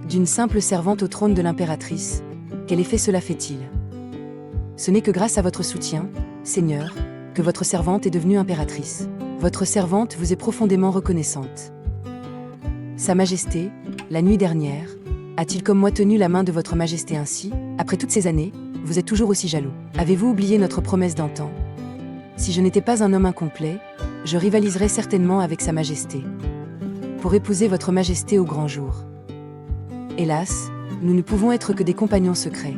d'une simple servante au trône de l'impératrice, quel effet cela fait-il? Ce n'est que grâce à votre soutien, Seigneur, que votre servante est devenue impératrice. Votre servante vous est profondément reconnaissante. Sa Majesté, la nuit dernière, a-t-il comme moi tenu la main de votre Majesté ainsi? Après toutes ces années, vous êtes toujours aussi jaloux. Avez-vous oublié notre promesse d'antan? Si je n'étais pas un homme incomplet, je rivaliserais certainement avec Sa Majesté, pour épouser votre Majesté au grand jour. Hélas, nous ne pouvons être que des compagnons secrets.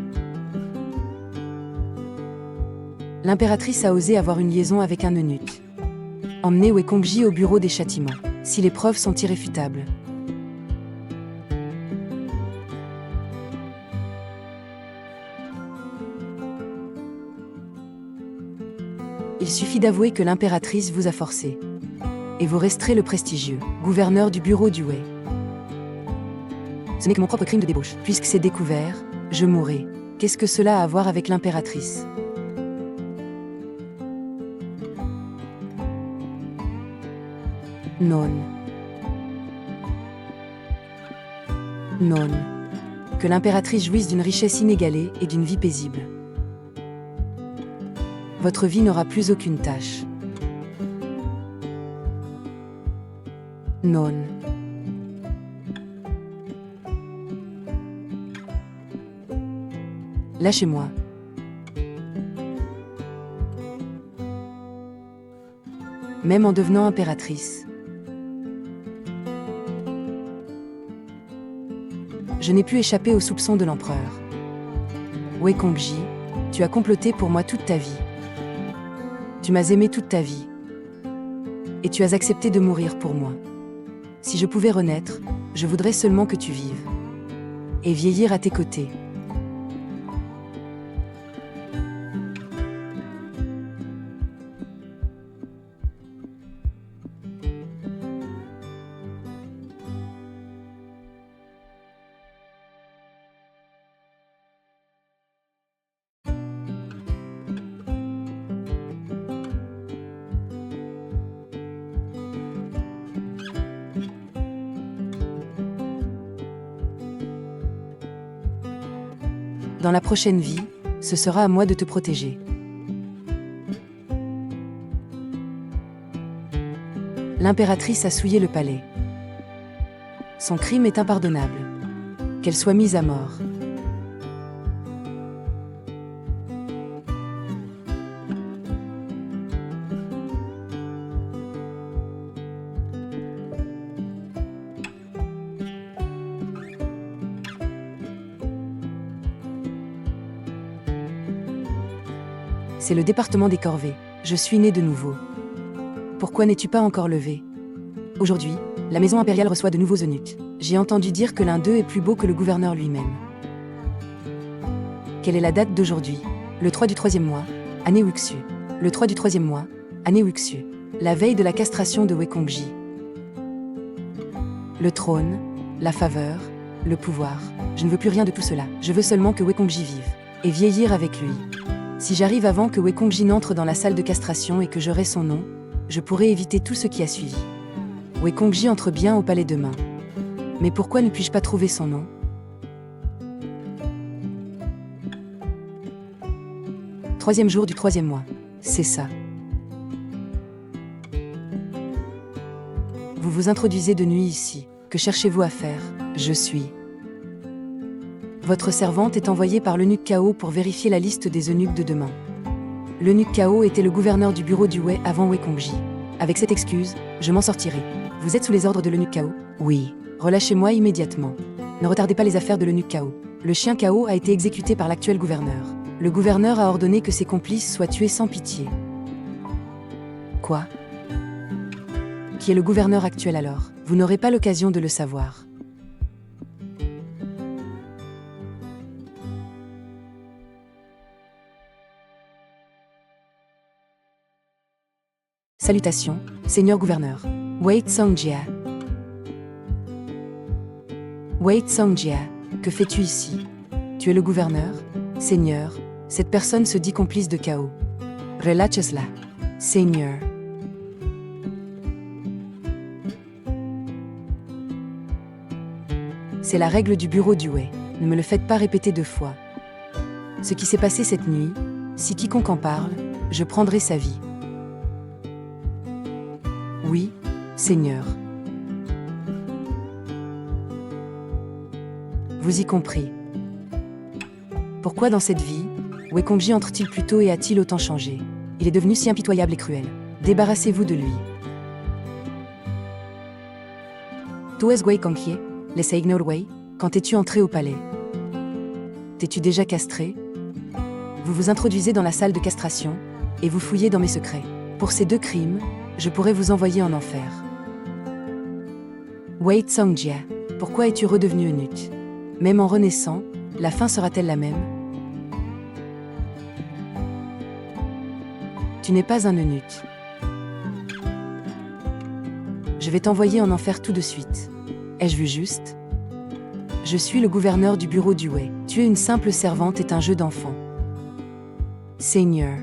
L'impératrice a osé avoir une liaison avec un eunuque. Emmenez Wekongji au bureau des châtiments, si les preuves sont irréfutables. Il suffit d'avouer que l'impératrice vous a forcé. Et vous resterez le prestigieux gouverneur du bureau du Wei. Ce n'est que mon propre crime de débauche. Puisque c'est découvert, je mourrai. Qu'est-ce que cela a à voir avec l'impératrice? Non. Non. Que l'impératrice jouisse d'une richesse inégalée et d'une vie paisible. Votre vie n'aura plus aucune tâche. Non. Lâchez-moi. Même en devenant impératrice, je n'ai pu échapper aux soupçons de l'empereur. Wekongji, tu as comploté pour moi toute ta vie. Tu m'as aimé toute ta vie. Et tu as accepté de mourir pour moi. Si je pouvais renaître, je voudrais seulement que tu vives. Et vieillir à tes côtés. Dans la prochaine vie, ce sera à moi de te protéger. L'impératrice a souillé le palais. Son crime est impardonnable. Qu'elle soit mise à mort. C'est le département des corvées. Je suis né de nouveau. Pourquoi n'es-tu pas encore levé? Aujourd'hui, la maison impériale reçoit de nouveaux eunuques. J'ai entendu dire que l'un d'eux est plus beau que le gouverneur lui-même. Quelle est la date d'aujourd'hui? Le 3 du 3e mois, année Wuxu. Le 3 du 3e mois, année Wuxu. La veille de la castration de Wekongji. Le trône, la faveur, le pouvoir. Je ne veux plus rien de tout cela. Je veux seulement que Wekongji vive. Et vieillir avec lui. Si j'arrive avant que Wekongji n'entre dans la salle de castration et que j'aurai son nom, je pourrai éviter tout ce qui a suivi. Wekongji entre bien au palais demain. Mais pourquoi ne puis-je pas trouver son nom? Troisième jour du 3e mois. C'est ça. Vous vous introduisez de nuit ici. Que cherchez-vous à faire? Je suis. Votre servante est envoyée par l'eunuque Kao pour vérifier la liste des eunuques de demain. L'eunuque Kao était le gouverneur du bureau du Wei avant Wekongji. Avec cette excuse, je m'en sortirai. Vous êtes sous les ordres de l'eunuque Kao? Oui. Relâchez-moi immédiatement. Ne retardez pas les affaires de l'eunuque Kao. Le chien Kao a été exécuté par l'actuel gouverneur. Le gouverneur a ordonné que ses complices soient tués sans pitié. Quoi? Qui est le gouverneur actuel alors? Vous n'aurez pas l'occasion de le savoir. Salutations, Seigneur gouverneur. Wei Songjia. Wei Songjia, que fais-tu ici? Tu es le gouverneur? Seigneur, cette personne se dit complice de Kao. Relâche-la. Seigneur. C'est la règle du bureau du Wei. Ne me le faites pas répéter 2 fois. Ce qui s'est passé cette nuit, si quiconque en parle, je prendrai sa vie. Oui, Seigneur. Vous y compris. Pourquoi dans cette vie, Wei Kongji entre-t-il plus tôt et a-t-il autant changé? Il est devenu si impitoyable et cruel. Débarrassez-vous de lui. Tu es Wei Kongji, laisse ignore Wei, quand es-tu entré au palais? T'es-tu déjà castré? Vous vous introduisez dans la salle de castration, et vous fouillez dans mes secrets. Pour ces 2 crimes, je pourrais vous envoyer en enfer. Wei Tsongjia, pourquoi es-tu redevenu eunuque? Même en renaissant, la fin sera-t-elle la même? Tu n'es pas un eunuque. Je vais t'envoyer en enfer tout de suite. Ai-je vu juste? Je suis le gouverneur du bureau du Wei. Tu es une simple servante et un jeu d'enfant. Seigneur.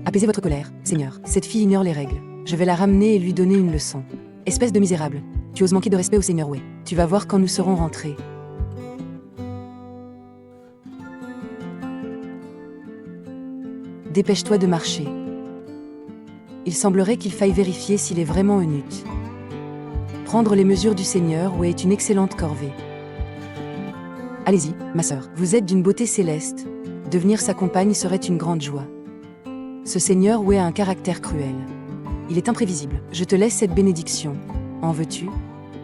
Apaisez votre colère, Seigneur. Cette fille ignore les règles. Je vais la ramener et lui donner une leçon. Espèce de misérable. Tu oses manquer de respect au Seigneur Wei. Tu vas voir quand nous serons rentrés. Dépêche-toi de marcher. Il semblerait qu'il faille vérifier s'il est vraiment eunuque. Prendre les mesures du Seigneur Wei est une excellente corvée. Allez-y, ma sœur. Vous êtes d'une beauté céleste. Devenir sa compagne serait une grande joie. Ce Seigneur Wei a un caractère cruel. Il est imprévisible. Je te laisse cette bénédiction. En veux-tu?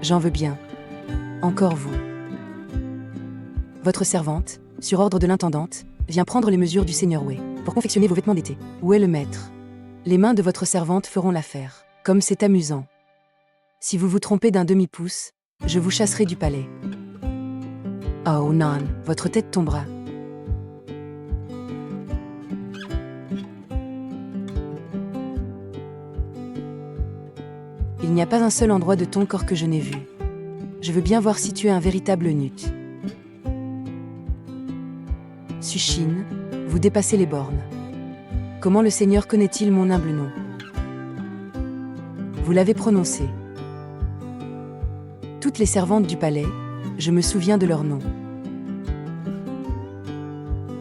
J'en veux bien. Encore vous. Votre servante, sur ordre de l'intendante, vient prendre les mesures du Seigneur Wei pour confectionner vos vêtements d'été. Où est le maître? Les mains de votre servante feront l'affaire. Comme c'est amusant. Si vous vous trompez d'un demi-pouce, je vous chasserai du palais. Oh non, votre tête tombera. Il n'y a pas un seul endroit de ton corps que je n'ai vu. Je veux bien voir si tu es un véritable eunuque. Sushin, vous dépassez les bornes. Comment le Seigneur connaît-il mon humble nom? Vous l'avez prononcé. Toutes les servantes du palais, je me souviens de leur nom.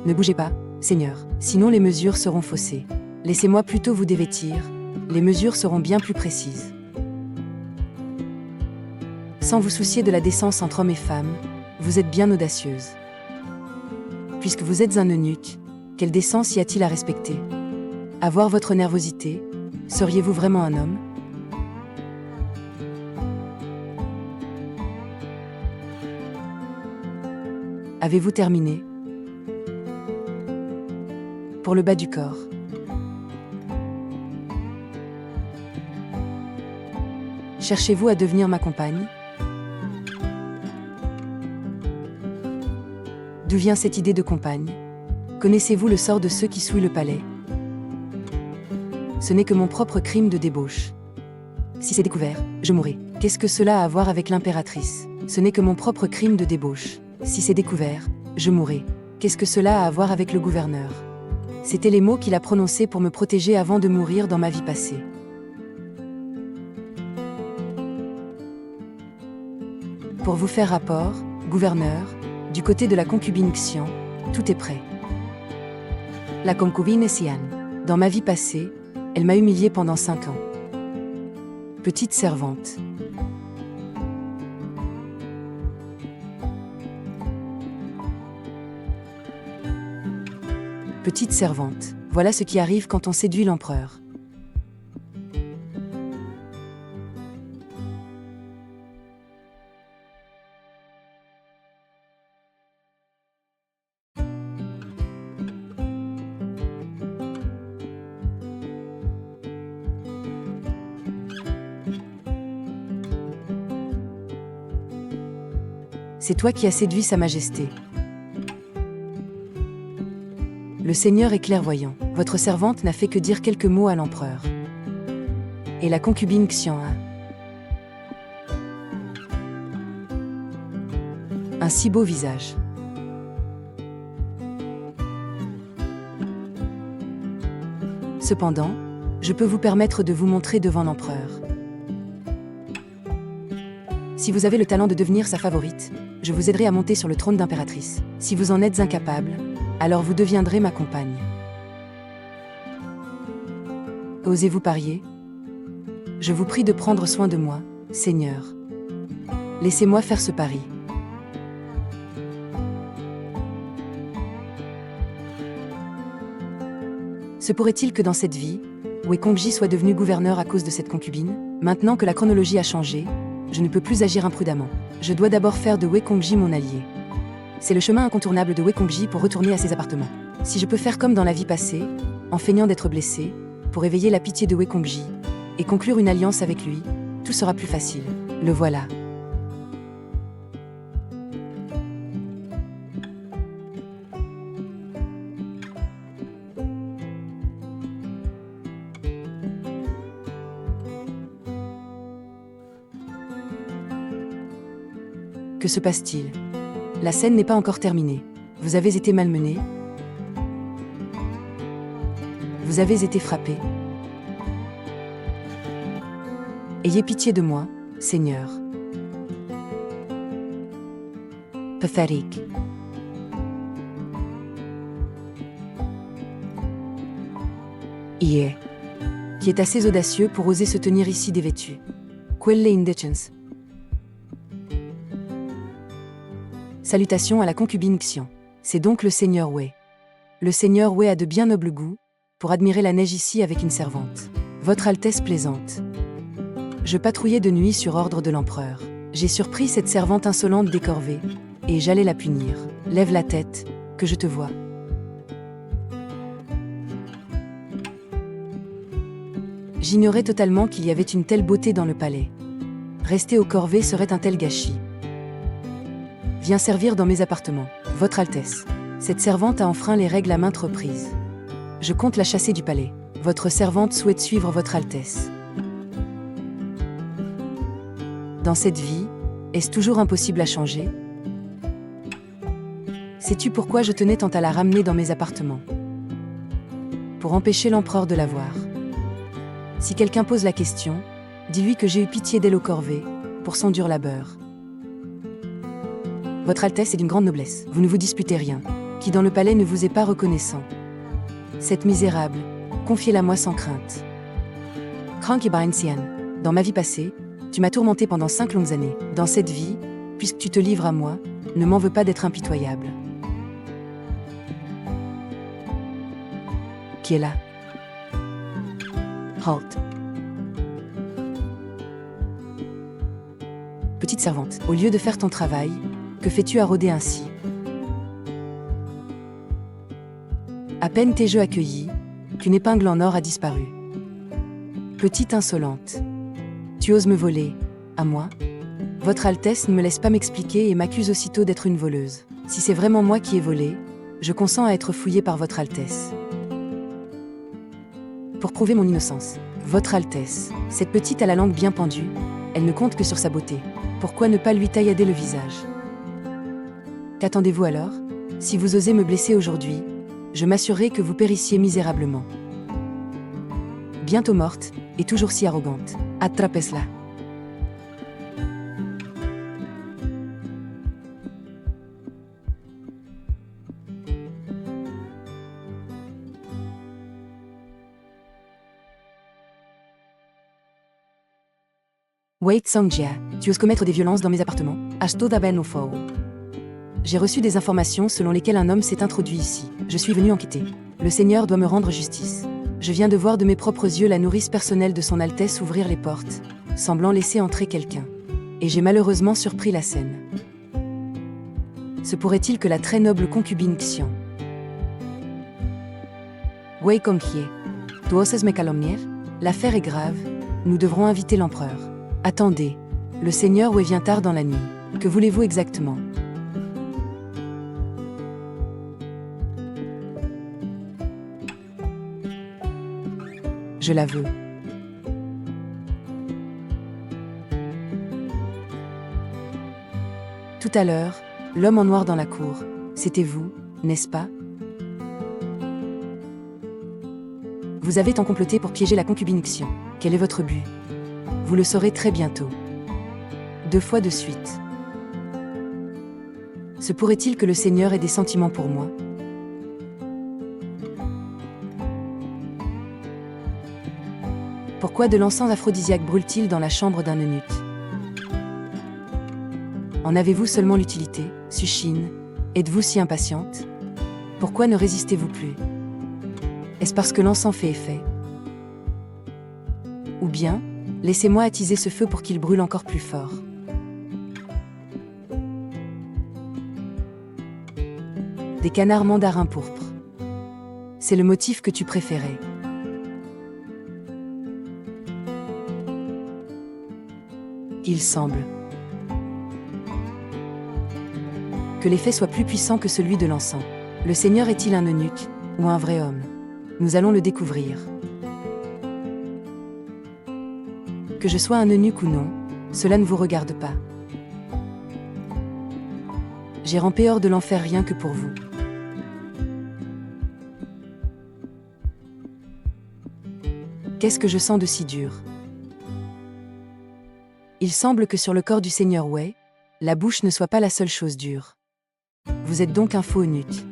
Ne bougez pas, Seigneur, sinon les mesures seront faussées. Laissez-moi plutôt vous dévêtir, les mesures seront bien plus précises. Sans vous soucier de la décence entre hommes et femmes, vous êtes bien audacieuse. Puisque vous êtes un eunuque, quelle décence y a-t-il à respecter? Avoir votre nervosité, seriez-vous vraiment un homme? Avez-vous terminé? Pour le bas du corps. Cherchez-vous à devenir ma compagne? D'où vient cette idée de compagne? Connaissez-vous le sort de ceux qui souillent le palais? Ce n'est que mon propre crime de débauche. Si c'est découvert, je mourrai. Qu'est-ce que cela a à voir avec l'impératrice? Ce n'est que mon propre crime de débauche. Si c'est découvert, je mourrai. Qu'est-ce que cela a à voir avec le gouverneur? C'étaient les mots qu'il a prononcés pour me protéger avant de mourir dans ma vie passée. Pour vous faire rapport, gouverneur, du côté de la concubine Xian, tout est prêt. La concubine Xian. Dans ma vie passée, elle m'a humiliée pendant 5 ans. Petite servante. Petite servante, voilà ce qui arrive quand on séduit l'empereur. C'est toi qui as séduit Sa Majesté. Le Seigneur est clairvoyant. Votre servante n'a fait que dire quelques mots à l'empereur. Et la concubine Xian a un si beau visage. Cependant, je peux vous permettre de vous montrer devant l'empereur. Si vous avez le talent de devenir sa favorite, je vous aiderai à monter sur le trône d'impératrice. Si vous en êtes incapable, alors vous deviendrez ma compagne. Osez-vous parier? Je vous prie de prendre soin de moi, Seigneur. Laissez-moi faire ce pari. Se pourrait-il que dans cette vie, Wei Kongji soit devenu gouverneur à cause de cette concubine? Maintenant que la chronologie a changé, je ne peux plus agir imprudemment. Je dois d'abord faire de Wei Kongji mon allié. C'est le chemin incontournable de Wei Kongji pour retourner à ses appartements. Si je peux faire comme dans la vie passée, en feignant d'être blessé, pour éveiller la pitié de Wei Kongji, et conclure une alliance avec lui, tout sera plus facile. Le voilà. Que se passe-t-il? La scène n'est pas encore terminée. Vous avez été malmené. Vous avez été frappé. Ayez pitié de moi, Seigneur. Pathétique. Qui est assez audacieux pour oser se tenir ici dévêtu. Quelle indécence. Salutations à la concubine Xian. C'est donc le seigneur Wei. Le seigneur Wei a de bien nobles goûts, pour admirer la neige ici avec une servante. Votre Altesse plaisante. Je patrouillais de nuit sur ordre de l'empereur. J'ai surpris cette servante insolente décorvée, et j'allais la punir. Lève la tête, que je te vois. J'ignorais totalement qu'il y avait une telle beauté dans le palais. Rester au corvée serait un tel gâchis. Viens servir dans mes appartements, Votre Altesse. Cette servante a enfreint les règles à maintes reprises. Je compte la chasser du palais. Votre servante souhaite suivre Votre Altesse. Dans cette vie, est-ce toujours impossible à changer? Sais-tu pourquoi je tenais tant à la ramener dans mes appartements? Pour empêcher l'empereur de la voir. Si quelqu'un pose la question, dis-lui que j'ai eu pitié d'elle au corvée, pour son dur labeur. Votre Altesse est d'une grande noblesse, vous ne vous disputez rien, qui dans le palais ne vous est pas reconnaissant. Cette misérable, confiez-la moi sans crainte. Cranky Bainsian, dans ma vie passée, tu m'as tourmenté pendant 5 longues années. Dans cette vie, puisque tu te livres à moi, ne m'en veux pas d'être impitoyable. Qui est là? Halt. Petite servante, au lieu de faire ton travail, que fais-tu à rôder ainsi? À peine tes jeux accueillis, qu'une épingle en or a disparu. Petite insolente. Tu oses me voler, à moi? Votre Altesse ne me laisse pas m'expliquer et m'accuse aussitôt d'être une voleuse. Si c'est vraiment moi qui ai volé, je consens à être fouillé par Votre Altesse. Pour prouver mon innocence, Votre Altesse, cette petite a la langue bien pendue, elle ne compte que sur sa beauté. Pourquoi ne pas lui taillader le visage? Qu'attendez-vous alors? Si vous osez me blesser aujourd'hui, je m'assurerai que vous périssiez misérablement. Bientôt morte, et toujours si arrogante. Attrapez-la. Wei Songjia, tu oses commettre des violences dans mes appartements? J'ai reçu des informations selon lesquelles un homme s'est introduit ici. Je suis venu enquêter. Le Seigneur doit me rendre justice. Je viens de voir de mes propres yeux la nourrice personnelle de son Altesse ouvrir les portes, semblant laisser entrer quelqu'un. Et j'ai malheureusement surpris la scène. Se pourrait-il que la très noble concubine Xian? Wei Kongji, tu oses me calomnier? L'affaire est grave, nous devrons inviter l'empereur. Attendez, le Seigneur Wei vient tard dans la nuit. Que voulez-vous exactement? Je la veux. Tout à l'heure, l'homme en noir dans la cour, c'était vous, n'est-ce pas? Vous avez tant comploté pour piéger la concubine Xian. Quel est votre but? Vous le saurez très bientôt. 2 fois de suite. Se pourrait-il que le Seigneur ait des sentiments pour moi? Pourquoi de l'encens aphrodisiaque brûle-t-il dans la chambre d'un eunuque? En avez-vous seulement l'utilité, Sushine? Êtes-vous si impatiente? Pourquoi ne résistez-vous plus? Est-ce parce que l'encens fait effet? Ou bien, laissez-moi attiser ce feu pour qu'il brûle encore plus fort. Des canards mandarins pourpres. C'est le motif que tu préférais. Il semble que l'effet soit plus puissant que celui de l'encens. Le Seigneur est-il un eunuque ou un vrai homme? Nous allons le découvrir. Que je sois un eunuque ou non, cela ne vous regarde pas. J'ai rampé hors de l'enfer rien que pour vous. Qu'est-ce que je sens de si dur? Il semble que sur le corps du Seigneur Wei, la bouche ne soit pas la seule chose dure. Vous êtes donc un faux eunuque.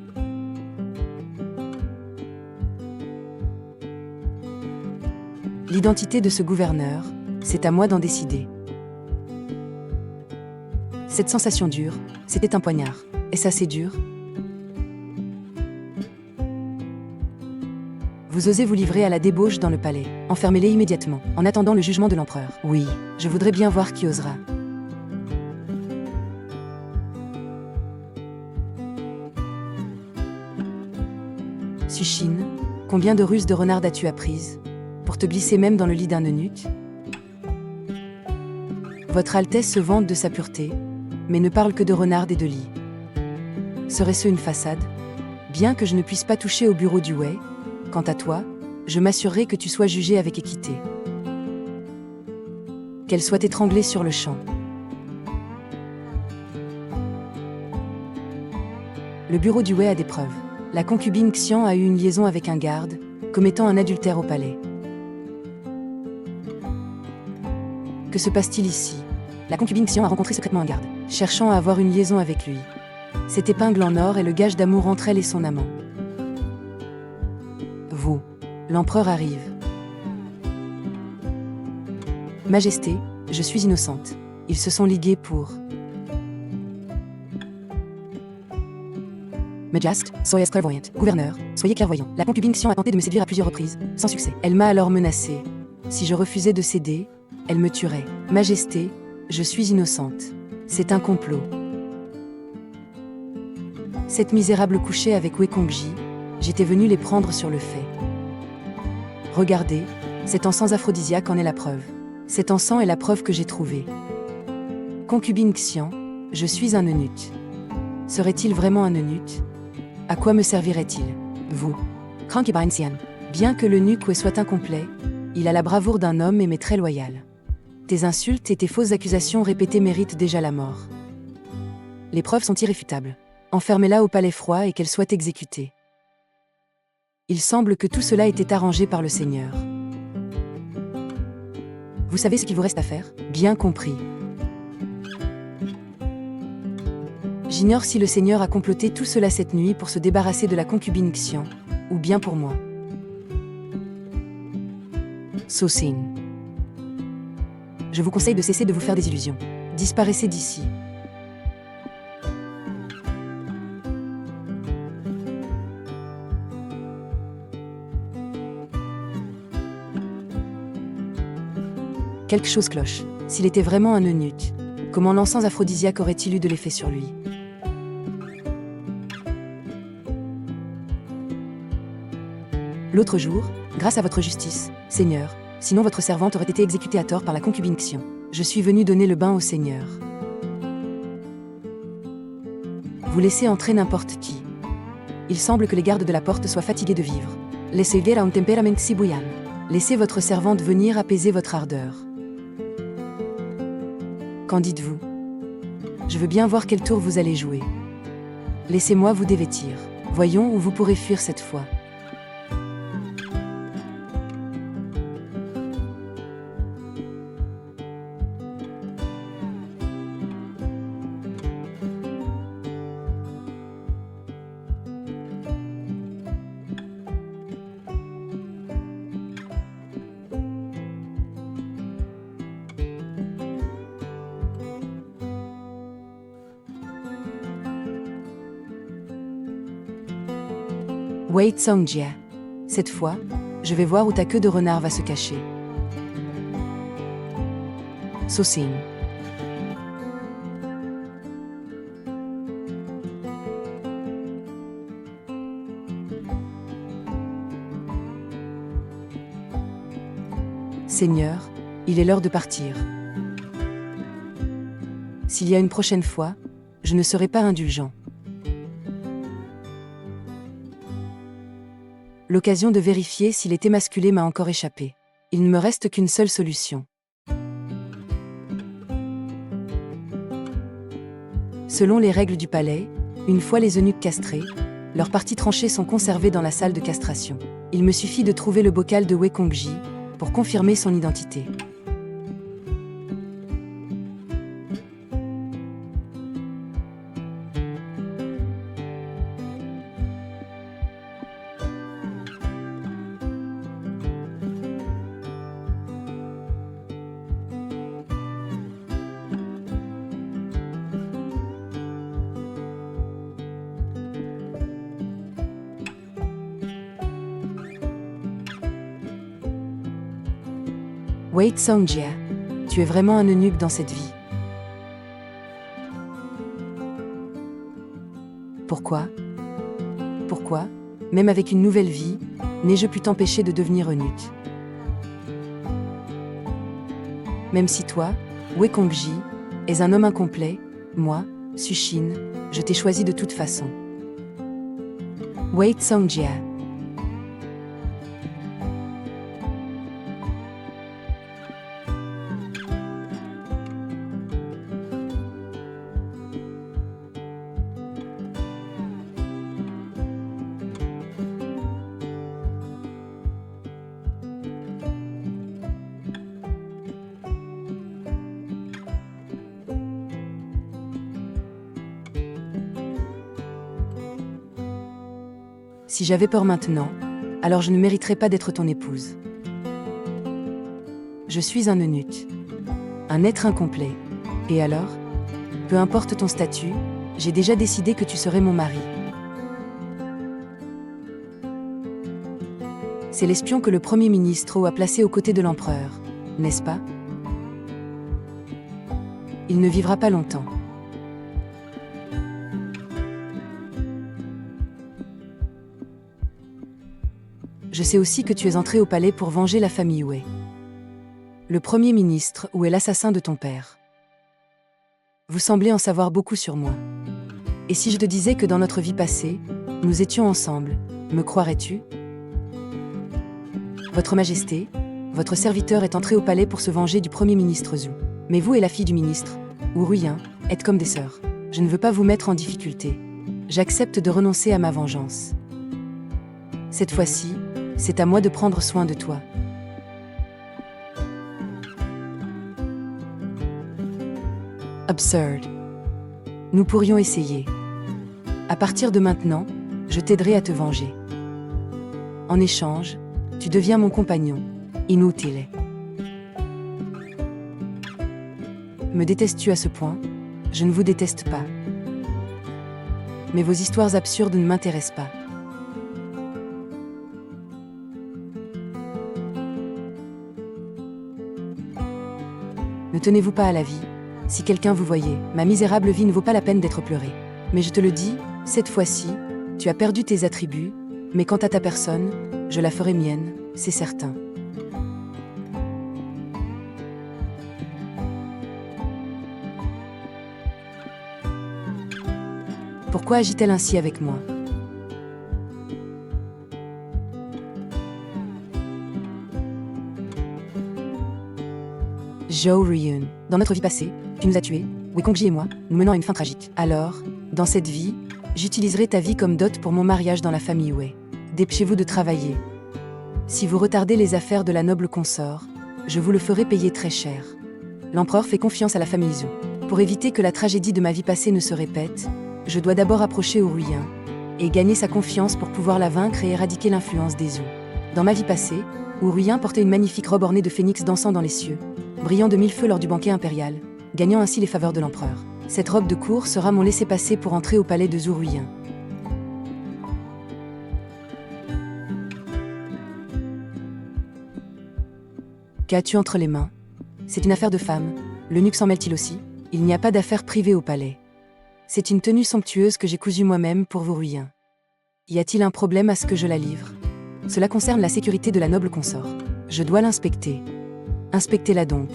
L'identité de ce gouverneur, c'est à moi d'en décider. Cette sensation dure, c'était un poignard. Est-ce assez dur? Vous osez vous livrer à la débauche dans le palais. Enfermez-les immédiatement, en attendant le jugement de l'empereur. Oui, je voudrais bien voir qui osera. Sushine, combien de ruses de renard as-tu apprises? Pour te glisser même dans le lit d'un eunuque? Votre Altesse se vante de sa pureté, mais ne parle que de renards et de lits. Serait-ce une façade? Bien que je ne puisse pas toucher au bureau du Wei, quant à toi, je m'assurerai que tu sois jugé avec équité. Qu'elle soit étranglée sur le champ. Le bureau du Wei a des preuves. La concubine Xian a eu une liaison avec un garde, commettant un adultère au palais. Que se passe-t-il ici? La concubine Xian a rencontré secrètement un garde, cherchant à avoir une liaison avec lui. Cette épingle en or est le gage d'amour entre elle et son amant. Vous, l'empereur arrive. Majesté, je suis innocente. Ils se sont ligués pour... Majest, soyez clairvoyante. Gouverneur, soyez clairvoyant. La concubine Xian a tenté de me séduire à plusieurs reprises, sans succès. Elle m'a alors menacée. Si je refusais de céder, elle me tuerait. Majesté, je suis innocente. C'est un complot. Cette misérable couchée avec Wei Kongji, j'étais venue les prendre sur le fait. Regardez, cet encens aphrodisiaque en est la preuve. Cet encens est la preuve que j'ai trouvée. Concubine Xian, je suis un eunuque. Serait-il vraiment un eunuque? À quoi me servirait-il? Vous, Crankybein Xian. Bien que l'eunuque Wei soit incomplet, il a la bravoure d'un homme et m'est très loyal. Tes insultes et tes fausses accusations répétées méritent déjà la mort. Les preuves sont irréfutables. Enfermez-la au palais froid et qu'elle soit exécutée. Il semble que tout cela était arrangé par le Seigneur. Vous savez ce qu'il vous reste à faire? Bien compris. J'ignore si le Seigneur a comploté tout cela cette nuit pour se débarrasser de la concubine Xian, ou bien pour moi. Sosin. Je vous conseille de cesser de vous faire des illusions. Disparaissez d'ici. Quelque chose cloche. S'il était vraiment un eunuque, comment l'encens aphrodisiaque aurait-il eu de l'effet sur lui? L'autre jour, grâce à votre justice, Seigneur, sinon votre servante aurait été exécutée à tort par la concubine Xian. Je suis venu donner le bain au Seigneur. Vous laissez entrer n'importe qui. Il semble que les gardes de la porte soient fatigués de vivre. Laissez ver a un temperament si bouillant. Laissez votre servante venir apaiser votre ardeur. Qu'en dites-vous? Je veux bien voir quel tour vous allez jouer. Laissez-moi vous dévêtir. Voyons où vous pourrez fuir cette fois. Wei Songjia. Cette fois, je vais voir où ta queue de renard va se cacher. So Sing. Seigneur, il est l'heure de partir. S'il y a une prochaine fois, je ne serai pas indulgent. L'occasion de vérifier s'il est émasculé m'a encore échappé. Il ne me reste qu'une seule solution. Selon les règles du palais, une fois les eunuques castrés, leurs parties tranchées sont conservées dans la salle de castration. Il me suffit de trouver le bocal de Wei Kongji pour confirmer son identité. Wei Songjia, tu es vraiment un eunuque dans cette vie. Pourquoi ? Pourquoi, même avec une nouvelle vie, n'ai-je pu t'empêcher de devenir eunuque ? Même si toi, Wei Kongji, es un homme incomplet, moi, Sushin, je t'ai choisi de toute façon. Wei Songjia. Si j'avais peur maintenant, alors je ne mériterais pas d'être ton épouse. Je suis un eunuque, un être incomplet. Et alors ? Peu importe ton statut, j'ai déjà décidé que tu serais mon mari. C'est l'espion que le Premier ministre a placé aux côtés de l'empereur, n'est-ce pas ? Il ne vivra pas longtemps. Je sais aussi que tu es entré au palais pour venger la famille Wei. Le Premier ministre est l'assassin de ton père. Vous semblez en savoir beaucoup sur moi. Et si je te disais que dans notre vie passée, nous étions ensemble, me croirais-tu ? Votre Majesté, votre serviteur est entré au palais pour se venger du Premier ministre Zhu. Mais vous et la fille du ministre, ou Ruyin, êtes comme des sœurs. Je ne veux pas vous mettre en difficulté. J'accepte de renoncer à ma vengeance. Cette fois-ci, c'est à moi de prendre soin de toi. Absurd. Nous pourrions essayer. À partir de maintenant, je t'aiderai à te venger. En échange, tu deviens mon compagnon. Inutile. Me détestes-tu à ce point ? Je ne vous déteste pas. Mais vos histoires absurdes ne m'intéressent pas. Ne tenez-vous pas à la vie ? Si quelqu'un vous voyait, ma misérable vie ne vaut pas la peine d'être pleurée. Mais je te le dis, cette fois-ci, tu as perdu tes attributs, mais quant à ta personne, je la ferai mienne, c'est certain. Pourquoi agit-elle ainsi avec moi ? Zhou Ruiyun, dans notre vie passée, tu nous as tués, Wei Kongji et moi, nous menant à une fin tragique. Alors, dans cette vie, j'utiliserai ta vie comme dot pour mon mariage dans la famille Wei. Dépêchez-vous de travailler. Si vous retardez les affaires de la noble consort, je vous le ferai payer très cher. L'empereur fait confiance à la famille Zhu. Pour éviter que la tragédie de ma vie passée ne se répète, je dois d'abord approcher Ruyin et gagner sa confiance pour pouvoir la vaincre et éradiquer l'influence des Zhu. Dans ma vie passée, Ruyin portait une magnifique robe ornée de phénix dansant dans les cieux, brillant de mille feux lors du banquet impérial, gagnant ainsi les faveurs de l'empereur. Cette robe de cour sera mon laissez-passer pour entrer au palais de Zhu Ruyin. Qu'as-tu entre les mains? C'est une affaire de femme. L'eunuque s'en mêle-t-il aussi? Il n'y a pas d'affaires privées au palais. C'est une tenue somptueuse que j'ai cousue moi-même pour vos ruins. Y a-t-il un problème à ce que je la livre? Cela concerne la sécurité de la noble consort. Je dois l'inspecter. Inspectez-la donc.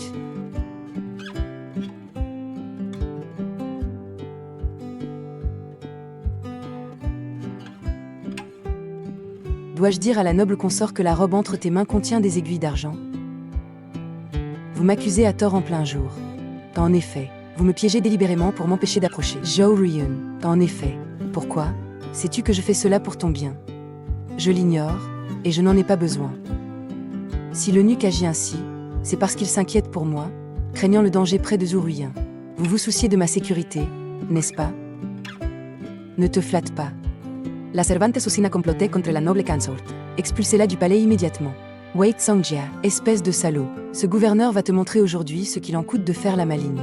Dois-je dire à la noble consort que la robe entre tes mains contient des aiguilles d'argent? Vous m'accusez à tort en plein jour. En effet, vous me piégez délibérément pour m'empêcher d'approcher. Zhao Riyun. En effet. Pourquoi? Sais-tu que je fais cela pour ton bien? Je l'ignore, et je n'en ai pas besoin. Si l'eunuque agit ainsi, c'est parce qu'il s'inquiète pour moi, craignant le danger près de Zhou Riyun. Vous vous souciez de ma sécurité, n'est-ce pas? Ne te flatte pas. La servante assassine a comploté contre la noble consort. Expulsez-la du palais immédiatement. Wei Songjia, espèce de salaud. Ce gouverneur va te montrer aujourd'hui ce qu'il en coûte de faire la maligne.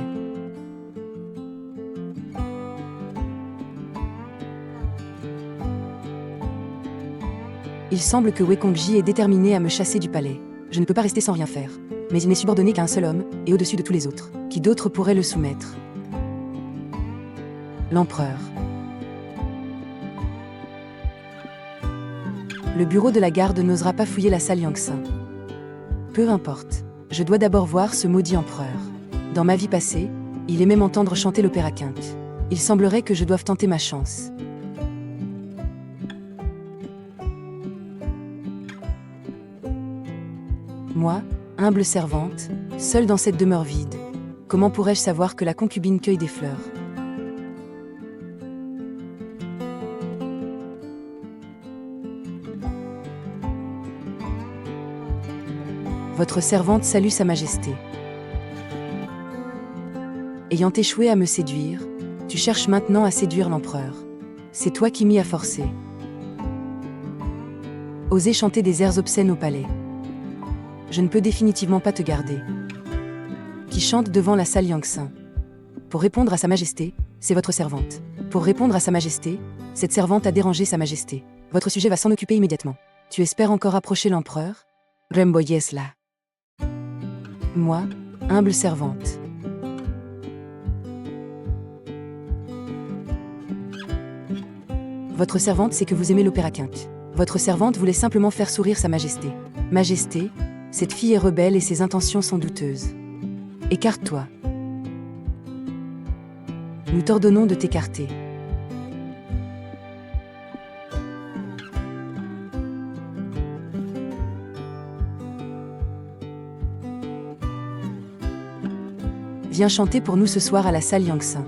Il semble que Wei Kongji est déterminé à me chasser du palais. Je ne peux pas rester sans rien faire. Mais il n'est subordonné qu'à un seul homme, et au-dessus de tous les autres. Qui d'autre pourrait le soumettre? L'empereur. Le bureau de la garde n'osera pas fouiller la salle Yangtze. Peu importe. Je dois d'abord voir ce maudit empereur. Dans ma vie passée, il aimait m'entendre chanter l'opéra quinte. Il semblerait que je doive tenter ma chance. Moi, humble servante, seule dans cette demeure vide, comment pourrais-je savoir que la concubine cueille des fleurs? Votre servante salue Sa Majesté. Ayant échoué à me séduire, tu cherches maintenant à séduire l'empereur. C'est toi qui m'y as forcé. Oser chanter des airs obscènes au palais. Je ne peux définitivement pas te garder. Qui chante devant la salle Yangtze. Pour répondre à Sa Majesté, c'est votre servante. Pour répondre à Sa Majesté, cette servante a dérangé Sa Majesté. Votre sujet va s'en occuper immédiatement. Tu espères encore approcher l'empereur? Remboyez-la. Moi, humble servante. Votre servante sait que vous aimez l'opéra quinte. Votre servante voulait simplement faire sourire Sa Majesté. Majesté, cette fille est rebelle et ses intentions sont douteuses. Écarte-toi. Nous t'ordonnons de t'écarter. Viens chanter pour nous ce soir à la salle Yangtze.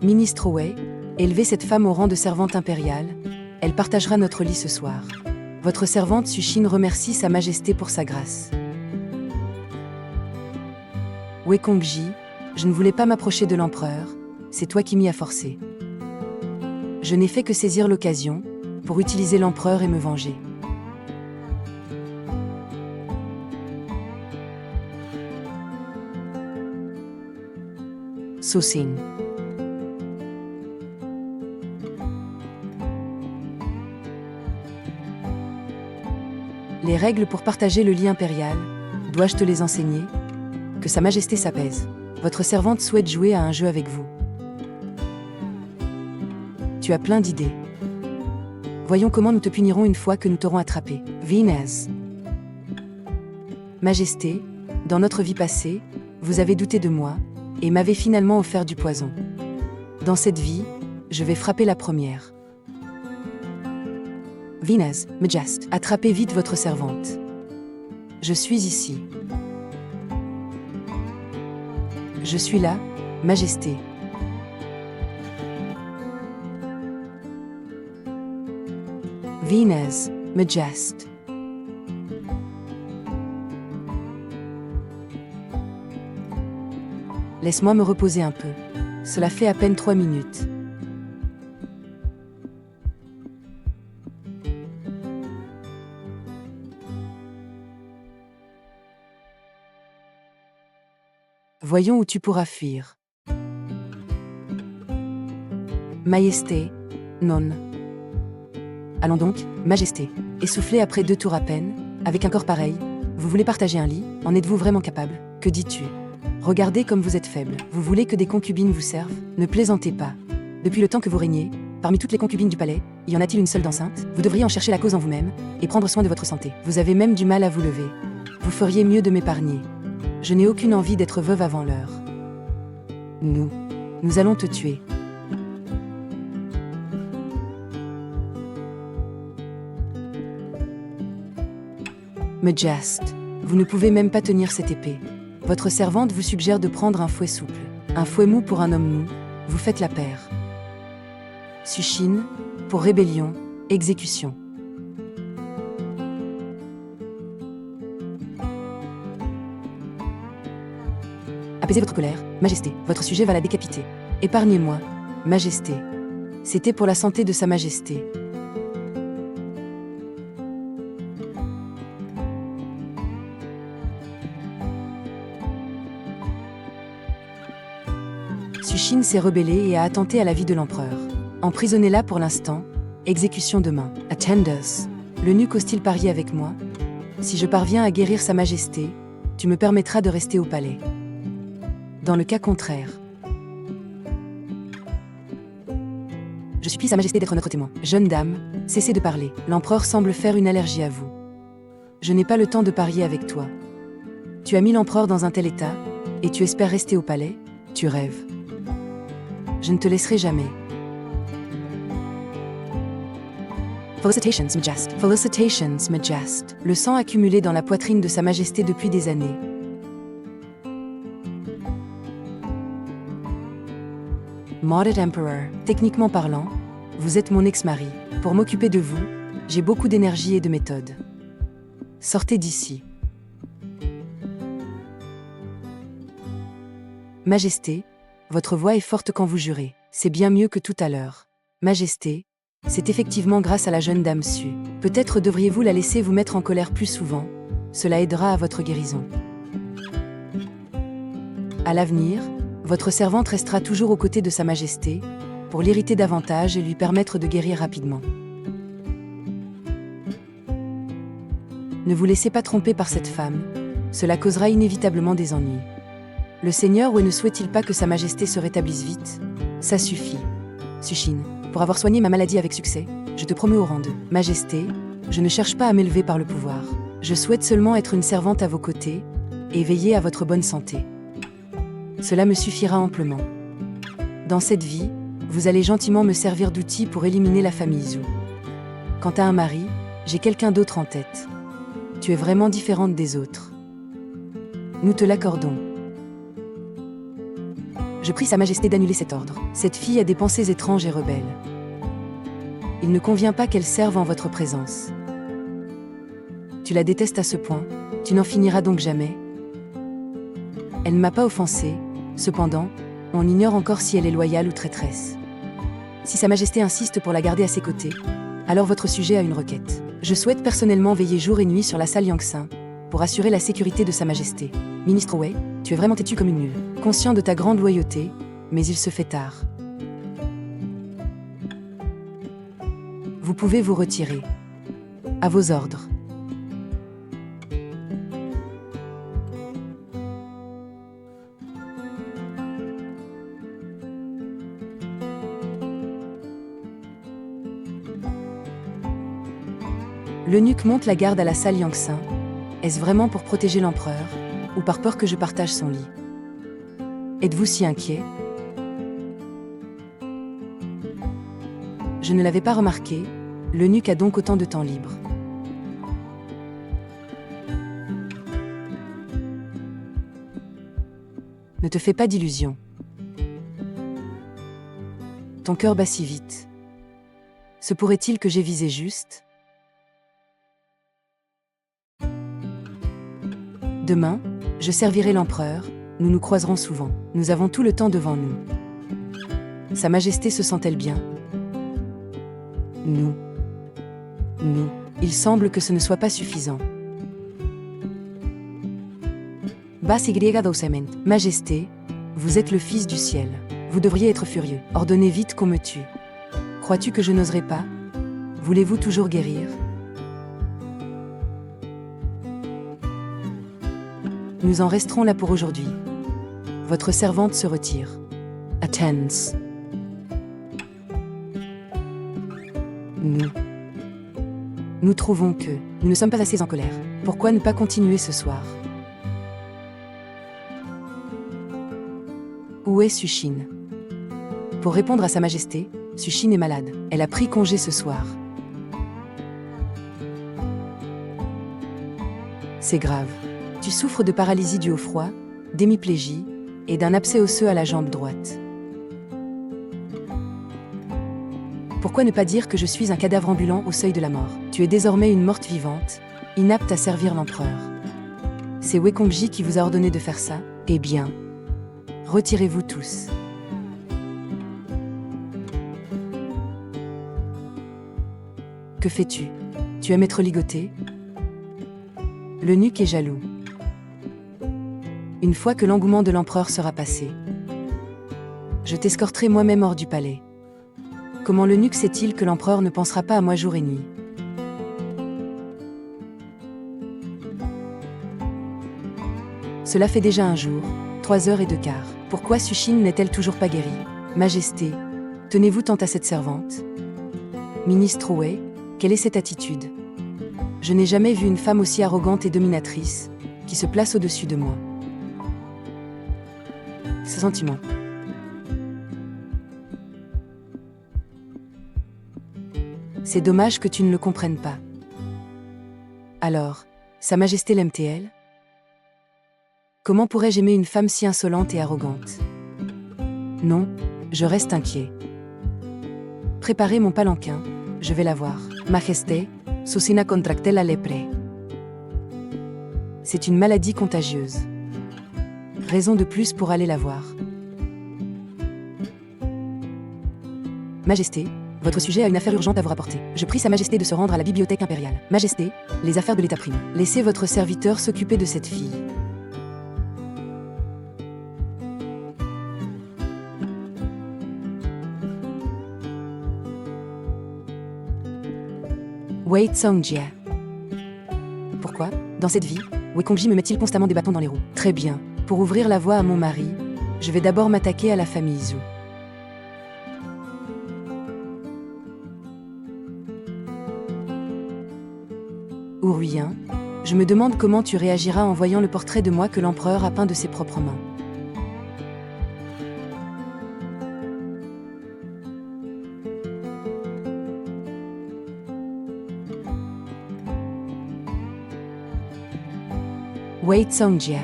Ministre Wei, élevez cette femme au rang de servante impériale, elle partagera notre lit ce soir. Votre servante Suchin remercie Sa Majesté pour sa grâce. Wei Kongji, je ne voulais pas m'approcher de l'empereur, c'est toi qui m'y as forcé. Je n'ai fait que saisir l'occasion, pour utiliser l'empereur et me venger. Suchin. Les règles pour partager le lit impérial, dois-je te les enseigner? Que Sa Majesté s'apaise. Votre servante souhaite jouer à un jeu avec vous. Tu as plein d'idées. Voyons comment nous te punirons une fois que nous t'aurons attrapé. Venez. Majesté, dans notre vie passée, vous avez douté de moi, et m'avez finalement offert du poison. Dans cette vie, je vais frapper la première. Venez, Majest, attrapez vite votre servante. Je suis ici. Je suis là, Majesté. Venez, Majest. Laisse-moi me reposer un peu. Cela fait à peine 3 minutes. Voyons où tu pourras fuir. Majesté, non. Allons donc, Majesté. Essoufflé après 2 tours à peine, avec un corps pareil, Vous voulez partager un lit? En êtes-vous vraiment capable? Que dis-tu? Regardez comme vous êtes faible. Vous voulez que des concubines vous servent? Ne plaisantez pas. Depuis le temps que vous régnez, parmi toutes les concubines du palais, y en a-t-il une seule d'enceinte? Vous devriez en chercher la cause en vous-même, et prendre soin de votre santé. Vous avez même du mal à vous lever. Vous feriez mieux de m'épargner. Je n'ai aucune envie d'être veuve avant l'heure. Nous allons te tuer. Majest, vous ne pouvez même pas tenir cette épée. Votre servante vous suggère de prendre un fouet souple. Un fouet mou pour un homme mou, vous faites la paire. Sushine, pour rébellion, exécution. Apaisez votre colère, Majesté, votre sujet va la décapiter. Épargnez-moi, Majesté. C'était pour la santé de Sa Majesté. Sushine s'est rebellée et a attenté à la vie de l'empereur. Emprisonnez-la pour l'instant, exécution demain. Attenders, l'eunuque ose-t-il parier avec moi? Si je parviens à guérir Sa Majesté, tu me permettras de rester au palais. Dans le cas contraire, je supplie Sa Majesté d'être notre témoin. Jeune dame, cessez de parler. L'empereur semble faire une allergie à vous. Je n'ai pas le temps de parier avec toi. Tu as mis l'empereur dans un tel état, et tu espères rester au palais? Tu rêves. Je ne te laisserai jamais. Felicitations, Majest. Felicitations, Majest. Le sang accumulé dans la poitrine de Sa Majesté depuis des années. Modded Emperor. Techniquement parlant, vous êtes mon ex-mari. Pour m'occuper de vous, j'ai beaucoup d'énergie et de méthode. Sortez d'ici. Majesté, votre voix est forte quand vous jurez. C'est bien mieux que tout à l'heure. Majesté, c'est effectivement grâce à la jeune dame Su. Peut-être devriez-vous la laisser vous mettre en colère plus souvent. Cela aidera à votre guérison. À l'avenir, votre servante restera toujours aux côtés de Sa Majesté, pour l'irriter davantage et lui permettre de guérir rapidement. Ne vous laissez pas tromper par cette femme, cela causera inévitablement des ennuis. Le Seigneur Wei ne souhaite-t-il pas que Sa Majesté se rétablisse vite? Ça suffit. Sushine, pour avoir soigné ma maladie avec succès, je te promets au rang de Majesté, je ne cherche pas à m'élever par le pouvoir. Je souhaite seulement être une servante à vos côtés, et veiller à votre bonne santé. Cela me suffira amplement. Dans cette vie, vous allez gentiment me servir d'outil pour éliminer la famille Zhou. Quant à un mari, j'ai quelqu'un d'autre en tête. Tu es vraiment différente des autres. Nous te l'accordons. Je prie Sa Majesté d'annuler cet ordre. Cette fille a des pensées étranges et rebelles. Il ne convient pas qu'elle serve en votre présence. Tu la détestes à ce point, tu n'en finiras donc jamais. Elle ne m'a pas offensée, cependant, on ignore encore si elle est loyale ou traîtresse. Si Sa Majesté insiste pour la garder à ses côtés, alors votre sujet a une requête. Je souhaite personnellement veiller jour et nuit sur la salle Yangtze, pour assurer la sécurité de Sa Majesté. Ministre Wei, tu es vraiment têtu comme une mule. Conscient de ta grande loyauté, mais il se fait tard. Vous pouvez vous retirer. À vos ordres. L'eunuque monte la garde à la salle Yangtze. Est-ce vraiment pour protéger l'empereur, ou par peur que je partage son lit? Êtes-vous si inquiet? Je ne l'avais pas remarqué, l'eunuque a donc autant de temps libre. Ne te fais pas d'illusions. Ton cœur bat si vite. Se pourrait-il que j'ai visé juste? Demain, je servirai l'empereur, nous nous croiserons souvent. Nous avons tout le temps devant nous. Sa Majesté se sent-elle bien? Nous. Il semble que ce ne soit pas suffisant. Bas Y docement. Majesté, vous êtes le fils du ciel. Vous devriez être furieux. Ordonnez vite qu'on me tue. Crois-tu que je n'oserais pas? Voulez-vous toujours guérir? Nous en resterons là pour aujourd'hui. Votre servante se retire. Attends. Nous trouvons que nous ne sommes pas assez en colère. Pourquoi ne pas continuer ce soir? Où est Sushin? Pour répondre à Sa Majesté, Sushin est malade. Elle a pris congé ce soir. C'est grave. Tu souffres de paralysie due au froid, d'hémiplégie et d'un abcès osseux à la jambe droite. Pourquoi ne pas dire que je suis un cadavre ambulant au seuil de la mort? Tu es désormais une morte vivante, inapte à servir l'empereur. C'est Wekongji qui vous a ordonné de faire ça? Eh bien, retirez-vous tous. Que fais-tu? Tu aimes être ligoté? L'eunuque est jaloux. Une fois que l'engouement de l'empereur sera passé, je t'escorterai moi-même hors du palais. Comment l'eunuque sait-il que l'empereur ne pensera pas à moi jour et nuit? Cela fait déjà un jour, 3h15. Pourquoi Sushin n'est-elle toujours pas guérie? Majesté, tenez-vous tant à cette servante? Ministre Wei, quelle est cette attitude? Je n'ai jamais vu une femme aussi arrogante et dominatrice, qui se place au-dessus de moi. Ce sentiment. C'est dommage que tu ne le comprennes pas. Alors, Sa Majesté l'aime-t-elle? Comment pourrais-je aimer une femme si insolente et arrogante? Non, je reste inquiet. Préparez mon palanquin, je vais la voir. Majesté, Susina contracté la lèpre. C'est une maladie contagieuse. Raison de plus pour aller la voir. Majesté, votre sujet a une affaire urgente à vous rapporter. Je prie Sa Majesté de se rendre à la bibliothèque impériale. Majesté, les affaires de l'État priment. Laissez votre serviteur s'occuper de cette fille. Wei Songjia. Pourquoi, dans cette vie, Wekongji me met-il constamment des bâtons dans les roues? Très bien. Pour ouvrir la voie à mon mari, je vais d'abord m'attaquer à la famille Zhu. Uruyen, je me demande comment tu réagiras en voyant le portrait de moi que l'empereur a peint de ses propres mains. Wei Songjia.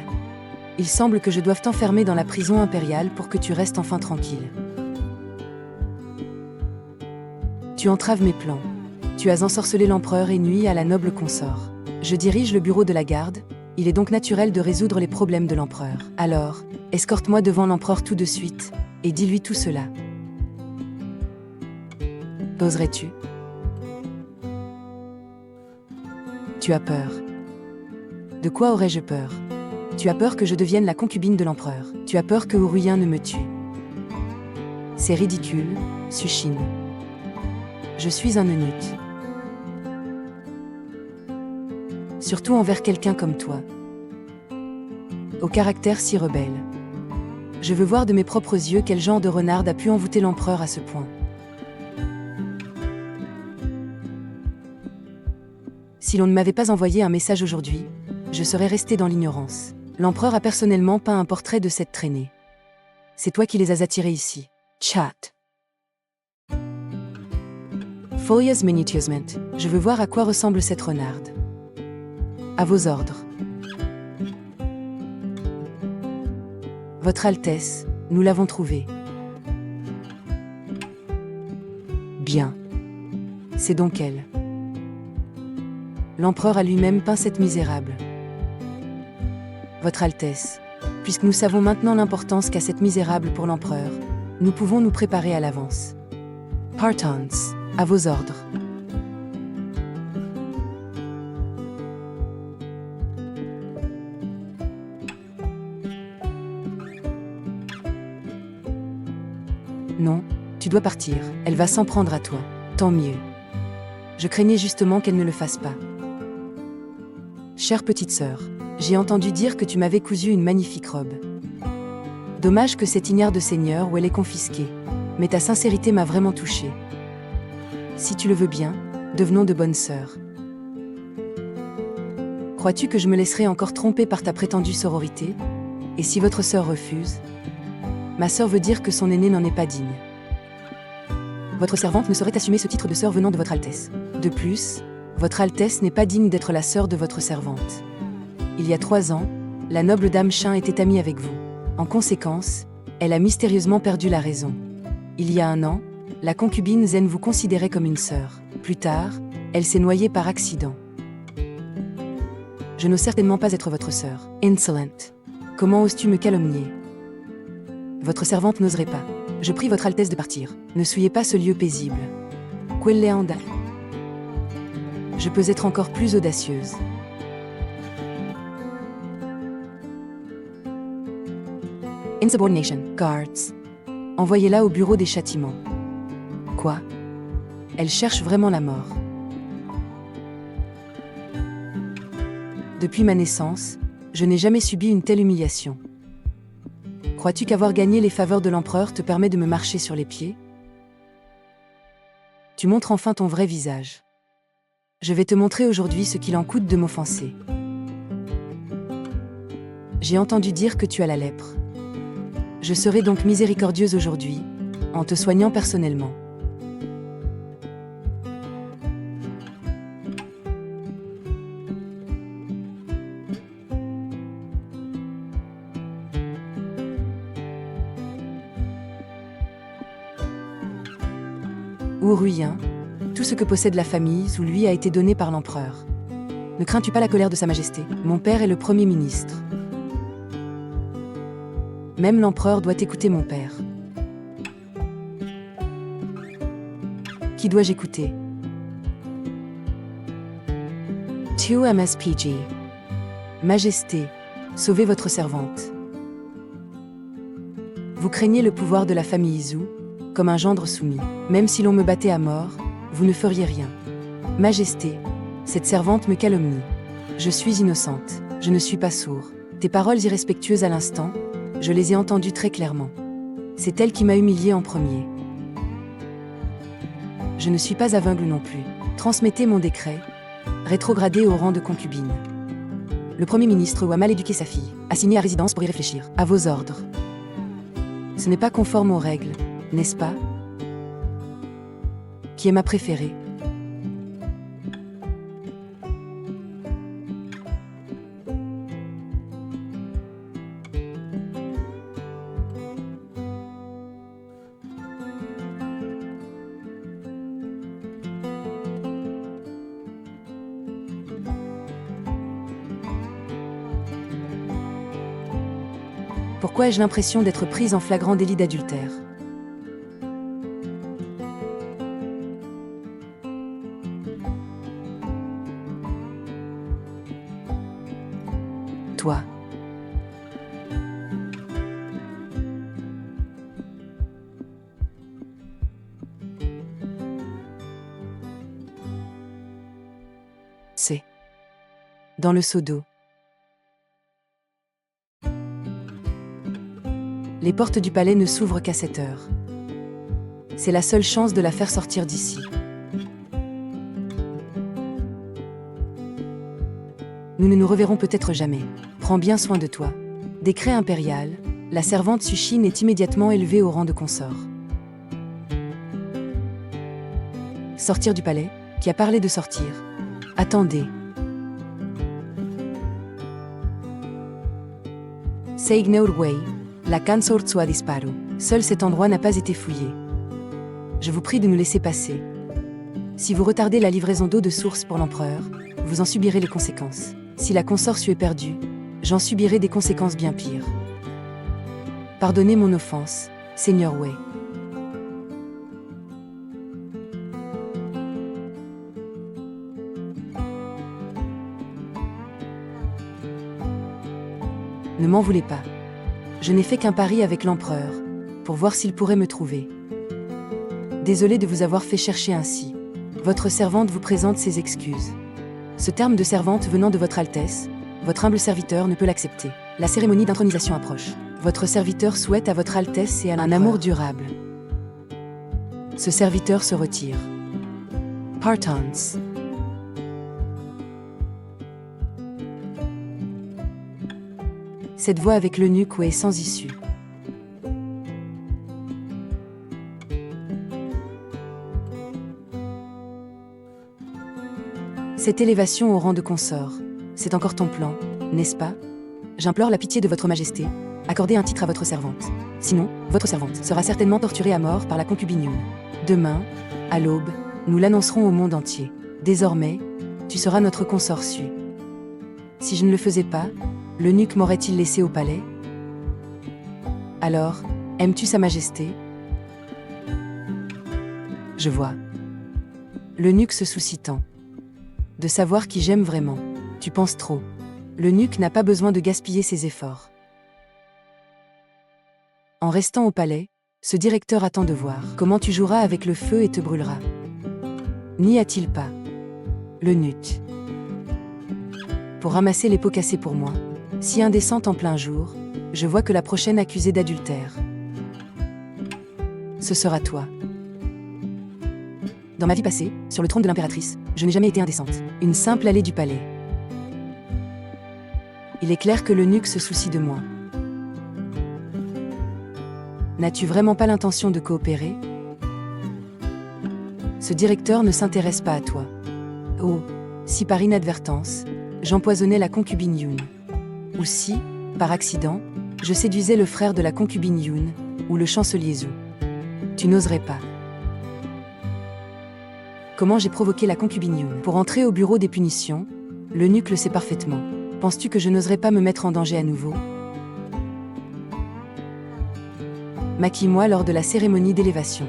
Il semble que je doive t'enfermer dans la prison impériale pour que tu restes enfin tranquille. Tu entraves mes plans. Tu as ensorcelé l'empereur et nuit à la noble consort. Je dirige le bureau de la garde, il est donc naturel de résoudre les problèmes de l'empereur. Alors, escorte-moi devant l'empereur tout de suite, et dis-lui tout cela. Oserais-tu? Tu as peur. De quoi aurais-je peur? Tu as peur que je devienne la concubine de l'empereur. Tu as peur que Uruyen ne me tue. C'est ridicule, Sushin. Je suis un eunuque. Surtout envers quelqu'un comme toi. Au caractère si rebelle. Je veux voir de mes propres yeux quel genre de renarde a pu envoûter l'empereur à ce point. Si l'on ne m'avait pas envoyé un message aujourd'hui, je serais resté dans l'ignorance. L'empereur a personnellement peint un portrait de cette traînée. C'est toi qui les as attirés ici. Chat. Folias minutieusement. Je veux voir à quoi ressemble cette renarde. À vos ordres. Votre Altesse, nous l'avons trouvée. Bien. C'est donc elle. L'empereur a lui-même peint cette misérable. Votre Altesse, puisque nous savons maintenant l'importance qu'a cette misérable pour l'empereur, nous pouvons nous préparer à l'avance. Partons, à vos ordres. Non, tu dois partir, elle va s'en prendre à toi. Tant mieux. Je craignais justement qu'elle ne le fasse pas. Chère petite sœur, J'ai entendu dire que tu m'avais cousu une magnifique robe. Dommage que cette ignare de seigneur où elle est confisquée. Mais ta sincérité m'a vraiment touchée. Si tu le veux bien, devenons de bonnes sœurs. Crois-tu que je me laisserai encore tromper par ta prétendue sororité? Et si votre sœur refuse? Ma sœur veut dire que son aînée n'en est pas digne. Votre servante ne saurait assumer ce titre de sœur venant de votre Altesse. De plus, votre Altesse n'est pas digne d'être la sœur de votre servante. Il y a 3 ans, la noble dame Chin était amie avec vous. En conséquence, elle a mystérieusement perdu la raison. Il y a 1 an, la concubine Zen vous considérait comme une sœur. Plus tard, elle s'est noyée par accident. Je n'ose certainement pas être votre sœur. Insolent. Comment oses-tu me calomnier? Votre servante n'oserait pas. Je prie votre Altesse de partir. Ne souillez pas ce lieu paisible. Quelleanda. Je peux être encore plus audacieuse. Insubordination. Guards. Envoyez-la au bureau des châtiments. Quoi? Elle cherche vraiment la mort. Depuis ma naissance, je n'ai jamais subi une telle humiliation. Crois-tu qu'avoir gagné les faveurs de l'empereur te permet de me marcher sur les pieds? Tu montres enfin ton vrai visage. Je vais te montrer aujourd'hui ce qu'il en coûte de m'offenser. J'ai entendu dire que tu as la lèpre. Je serai donc miséricordieuse aujourd'hui, en te soignant personnellement. Ruyin, tout ce que possède la famille sous lui a été donné par l'empereur. Ne crains-tu pas la colère de sa majesté? Mon père est le premier ministre. Même l'empereur doit écouter mon père. Qui dois-je écouter? Tu MSPG. Majesté, sauvez votre servante. Vous craignez le pouvoir de la famille Zhu, comme un gendre soumis. Même si l'on me battait à mort, vous ne feriez rien. Majesté, cette servante me calomnie. Je suis innocente, je ne suis pas sourd. Tes paroles irrespectueuses à l'instant, je les ai entendues très clairement. C'est elle qui m'a humilié en premier. Je ne suis pas aveugle non plus. Transmettez mon décret, rétrogradé au rang de concubine. Le Premier ministre a mal éduqué sa fille, assignée à résidence pour y réfléchir. À vos ordres. Ce n'est pas conforme aux règles, n'est-ce pas? Qui est ma préférée? Pourquoi ai-je l'impression d'être prise en flagrant délit d'adultère? Toi. C'est dans le seau d'eau. Les portes du palais ne s'ouvrent qu'à 7 heures. C'est la seule chance de la faire sortir d'ici. Nous ne nous reverrons peut-être jamais. Prends bien soin de toi. Décret impérial, la servante Sushine est immédiatement élevée au rang de consort. Sortir du palais? Qui a parlé de sortir? Attendez. Seigneur Wei, la Kansortsu a disparu. Seul cet endroit n'a pas été fouillé. Je vous prie de nous laisser passer. Si vous retardez la livraison d'eau de source pour l'empereur, vous en subirez les conséquences. Si la consortio est perdue, j'en subirai des conséquences bien pires. Pardonnez mon offense, Seigneur Wei. Ne m'en voulez pas. Je n'ai fait qu'un pari avec l'empereur, pour voir s'il pourrait me trouver. Désolée de vous avoir fait chercher ainsi. Votre servante vous présente ses excuses. Ce terme de servante venant de votre Altesse, Votre humble serviteur ne peut l'accepter. La cérémonie d'intronisation approche. Votre serviteur souhaite à votre Altesse et à un amour durable. Ce serviteur se retire. Partons. Cette voie avec l'eunuque est sans issue. Cette élévation au rang de consort, c'est encore ton plan, n'est-ce pas? J'implore la pitié de votre majesté, accordez un titre à votre servante. Sinon, votre servante sera certainement torturée à mort par la concubine Yoon. Demain, à l'aube, nous l'annoncerons au monde entier. Désormais, tu seras notre consort su. Si je ne le faisais pas, l'eunuque m'aurait-il laissé au palais? Alors, aimes-tu sa majesté? Je vois. L'eunuque se soucie tant de savoir qui j'aime vraiment. Tu penses trop. L'eunuque n'a pas besoin de gaspiller ses efforts. En restant au palais, ce directeur attend de voir comment tu joueras avec le feu et te brûleras. N'y a-t-il pas l'eunuque pour ramasser les pots cassés pour moi? Si indécente en plein jour, je vois que la prochaine accusée d'adultère, ce sera toi. Dans ma vie passée, sur le trône de l'impératrice, je n'ai jamais été indécente. Une simple allée du palais. Il est clair que l'eunuque se soucie de moi. N'as-tu vraiment pas l'intention de coopérer? Ce directeur ne s'intéresse pas à toi. Oh, si par inadvertance, j'empoisonnais la concubine Yoon. Ou si, par accident, je séduisais le frère de la concubine Yoon, ou le chancelier Zhu. Tu n'oserais pas. Comment j'ai provoqué la concubine Yoon pour entrer au bureau des punitions? L'eunuque le sait parfaitement. Penses-tu que je n'oserais pas me mettre en danger à nouveau? Maquille-moi lors de la cérémonie d'élévation.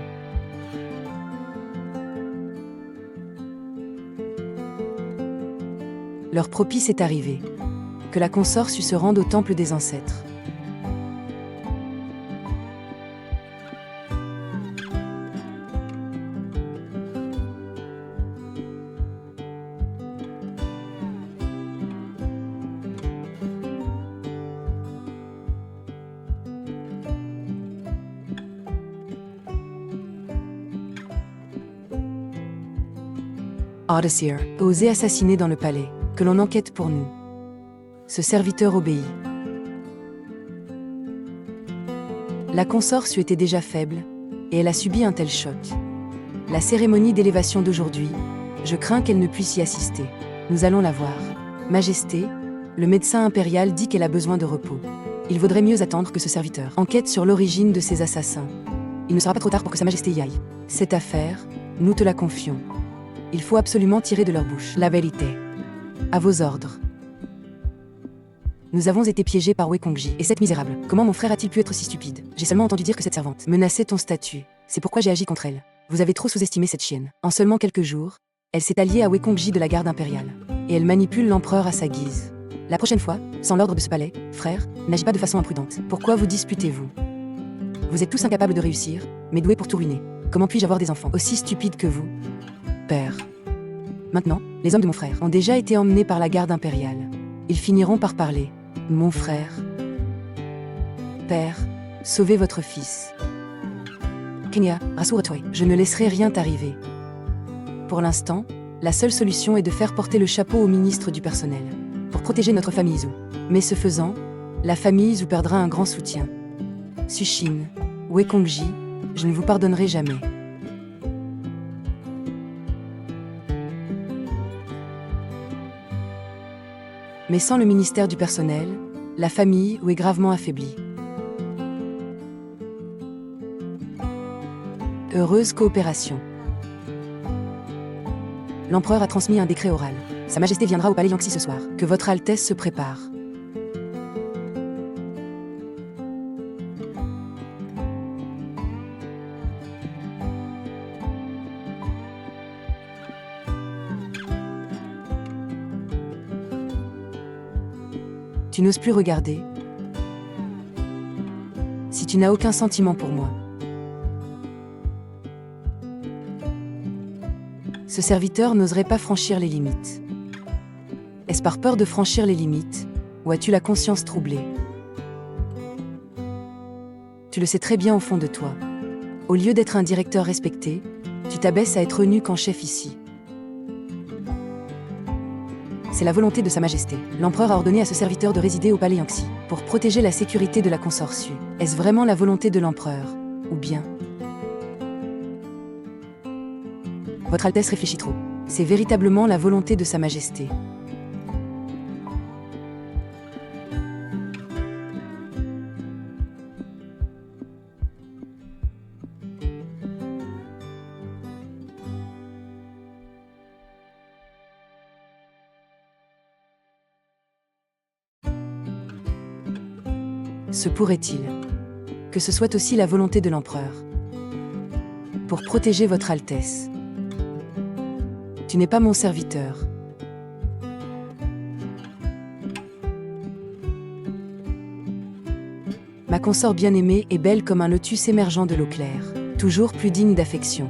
L'heure propice est arrivée. Que la consort se rende au temple des ancêtres. Ardassir, osé assassiner dans le palais, que l'on enquête pour nous. Ce serviteur obéit. La consorce était déjà faible, et elle a subi un tel choc. La cérémonie d'élévation d'aujourd'hui, je crains qu'elle ne puisse y assister. Nous allons la voir. Majesté, le médecin impérial dit qu'elle a besoin de repos. Il vaudrait mieux attendre que ce serviteur enquête sur l'origine de ces assassins. Il ne sera pas trop tard pour que sa majesté y aille. Cette affaire, nous te la confions. Il faut absolument tirer de leur bouche la vérité. À vos ordres. Nous avons été piégés par Wei Kongji et cette misérable. Comment mon frère a-t-il pu être si stupide? J'ai seulement entendu dire que cette servante menaçait ton statut. C'est pourquoi j'ai agi contre elle. Vous avez trop sous-estimé cette chienne. En seulement quelques jours, elle s'est alliée à Wei Kongji de la garde impériale. Et elle manipule l'empereur à sa guise. La prochaine fois, sans l'ordre de ce palais, frère, n'agis pas de façon imprudente. Pourquoi vous disputez-vous? Vous êtes tous incapables de réussir, mais doués pour tout ruiner. Comment puis-je avoir des enfants aussi stupides que vous? Père. Maintenant, les hommes de mon frère ont déjà été emmenés par la garde impériale. Ils finiront par parler. Mon frère. Père, sauvez votre fils. Kenya, rassure-toi, je ne laisserai rien t'arriver. Pour l'instant, la seule solution est de faire porter le chapeau au ministre du personnel, pour protéger notre famille Zhu. Mais ce faisant, la famille Zhu perdra un grand soutien. Sushine, Wei Kongji, je ne vous pardonnerai jamais. Mais sans le ministère du personnel, la famille est gravement affaiblie. Heureuse coopération. L'empereur a transmis un décret oral. Sa Majesté viendra au palais Yangtze ce soir. Que votre Altesse se prépare. Tu n'oses plus regarder. Si tu n'as aucun sentiment pour moi. Ce serviteur n'oserait pas franchir les limites. Est-ce Est-ce par peur de franchir les limites, ou as-tu la conscience troublée? Tu le sais très bien au fond de toi. Au lieu d'être un directeur respecté, tu t'abaisses à être eunuque en chef ici. C'est la volonté de Sa Majesté. L'empereur a ordonné à ce serviteur de résider au palais Yangxi, pour protéger la sécurité de la consortie. Est-ce vraiment la volonté de l'empereur? Ou bien... Votre Altesse réfléchit trop. C'est véritablement la volonté de Sa Majesté. Se pourrait-il que ce soit aussi la volonté de l'empereur pour protéger votre Altesse? Tu n'es pas mon serviteur. Ma consort bien-aimée est belle comme un lotus émergeant de l'eau claire, toujours plus digne d'affection.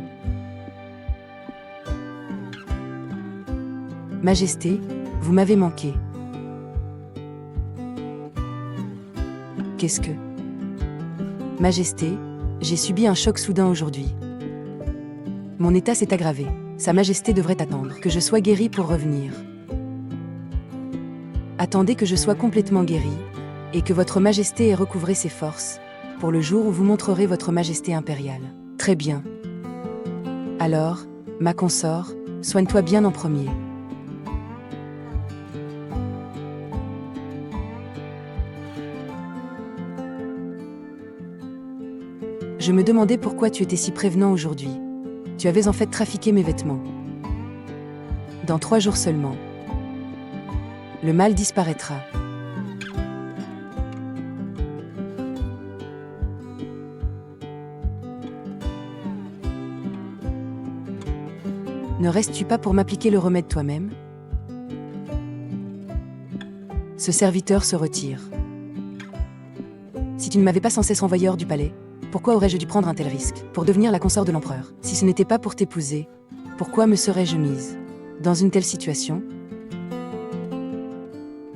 Majesté, vous m'avez manqué. Qu'est-ce que... Majesté, j'ai subi un choc soudain aujourd'hui. Mon état s'est aggravé. Sa Majesté devrait attendre que je sois guéri pour revenir. Attendez que je sois complètement guéri, et que votre Majesté ait recouvré ses forces, pour le jour où vous montrerez votre Majesté impériale. Très bien. Alors, ma consort, soigne-toi bien en premier. Je me demandais pourquoi tu étais si prévenant aujourd'hui. Tu avais en fait trafiqué mes vêtements. Dans 3 jours seulement, le mal disparaîtra. Ne restes-tu pas pour m'appliquer le remède toi-même? Ce serviteur se retire. Si tu ne m'avais pas sans cesse envoyé hors du palais, pourquoi aurais-je dû prendre un tel risque pour devenir la consort de l'empereur? Si ce n'était pas pour t'épouser, pourquoi me serais-je mise dans une telle situation?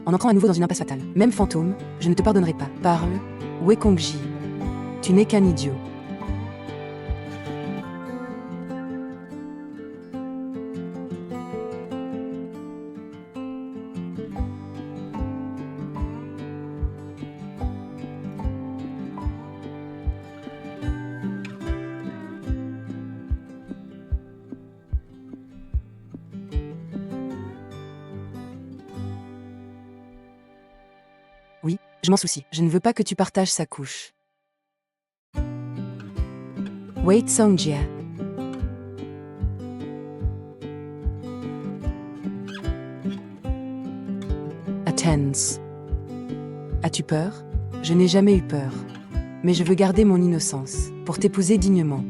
En entrant à nouveau dans une impasse fatale, même fantôme, je ne te pardonnerai pas. Parle, Wei Kongji. Tu n'es qu'un idiot. Oui, je m'en soucie. Je ne veux pas que tu partages sa couche. Wei Songjia. Attends. As-tu peur? Je n'ai jamais eu peur. Mais je veux garder mon innocence, pour t'épouser dignement.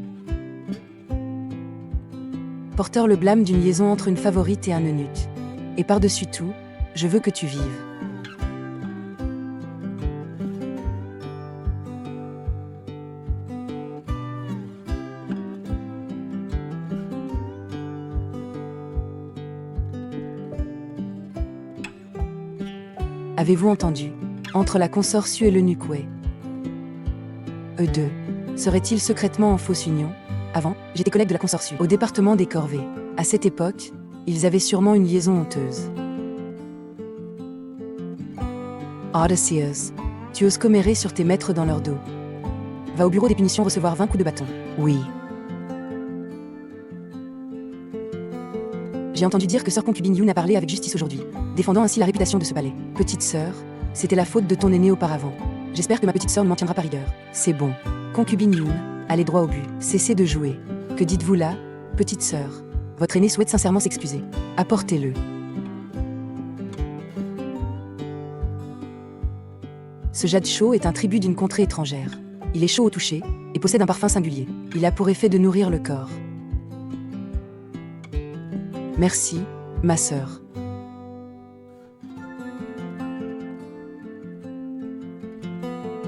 Porteur le blâme d'une liaison entre une favorite et un eunuque. Et par-dessus tout, je veux que tu vives. Avez-vous entendu? Entre la consortie et l'eunuque Wei. Eux deux, seraient-ils secrètement en fausse union? Avant, j'étais collègue de la consortie au département des corvées. À cette époque, ils avaient sûrement une liaison honteuse. Odysseus, tu oses commérer sur tes maîtres dans leur dos. Va au bureau des punitions recevoir 20 coups de bâton. Oui. J'ai entendu dire que Sœur Concubine Yoon a parlé avec justice aujourd'hui, défendant ainsi la réputation de ce palais. Petite sœur, c'était la faute de ton aîné auparavant. J'espère que ma petite sœur ne m'en tiendra pas rigueur. C'est bon. Concubine Yoon, allez droit au but. Cessez de jouer. Que dites-vous là, petite sœur? Votre aîné souhaite sincèrement s'excuser. Apportez-le. Ce jade chaud est un tribut d'une contrée étrangère. Il est chaud au toucher et possède un parfum singulier. Il a pour effet de nourrir le corps. Merci, ma sœur.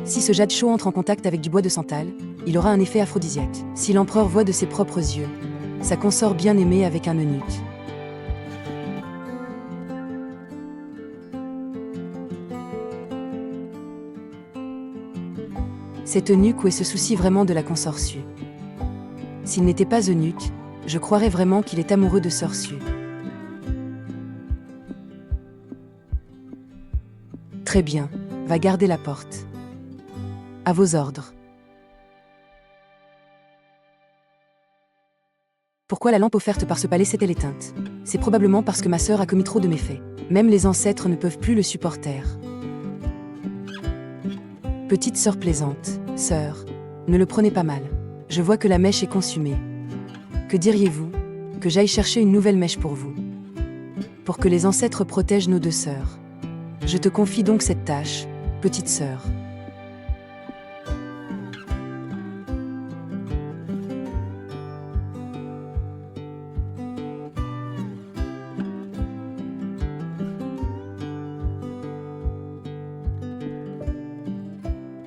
Si ce jade chaud entre en contact avec du bois de santal, il aura un effet aphrodisiaque. Si l'empereur voit de ses propres yeux sa consort bien-aimée avec un eunuque. Cet eunuque se soucie vraiment de la consorcieux. S'il n'était pas eunuque, je croirais vraiment qu'il est amoureux de Sorcieux. Très bien, va garder la porte. À vos ordres. Pourquoi la lampe offerte par ce palais s'est-elle éteinte? C'est probablement parce que ma sœur a commis trop de méfaits. Même les ancêtres ne peuvent plus le supporter. Petite sœur plaisante, sœur, ne le prenez pas mal. Je vois que la mèche est consumée. Que diriez-vous que j'aille chercher une nouvelle mèche pour vous? Pour que les ancêtres protègent nos deux sœurs. Je te confie donc cette tâche, petite sœur.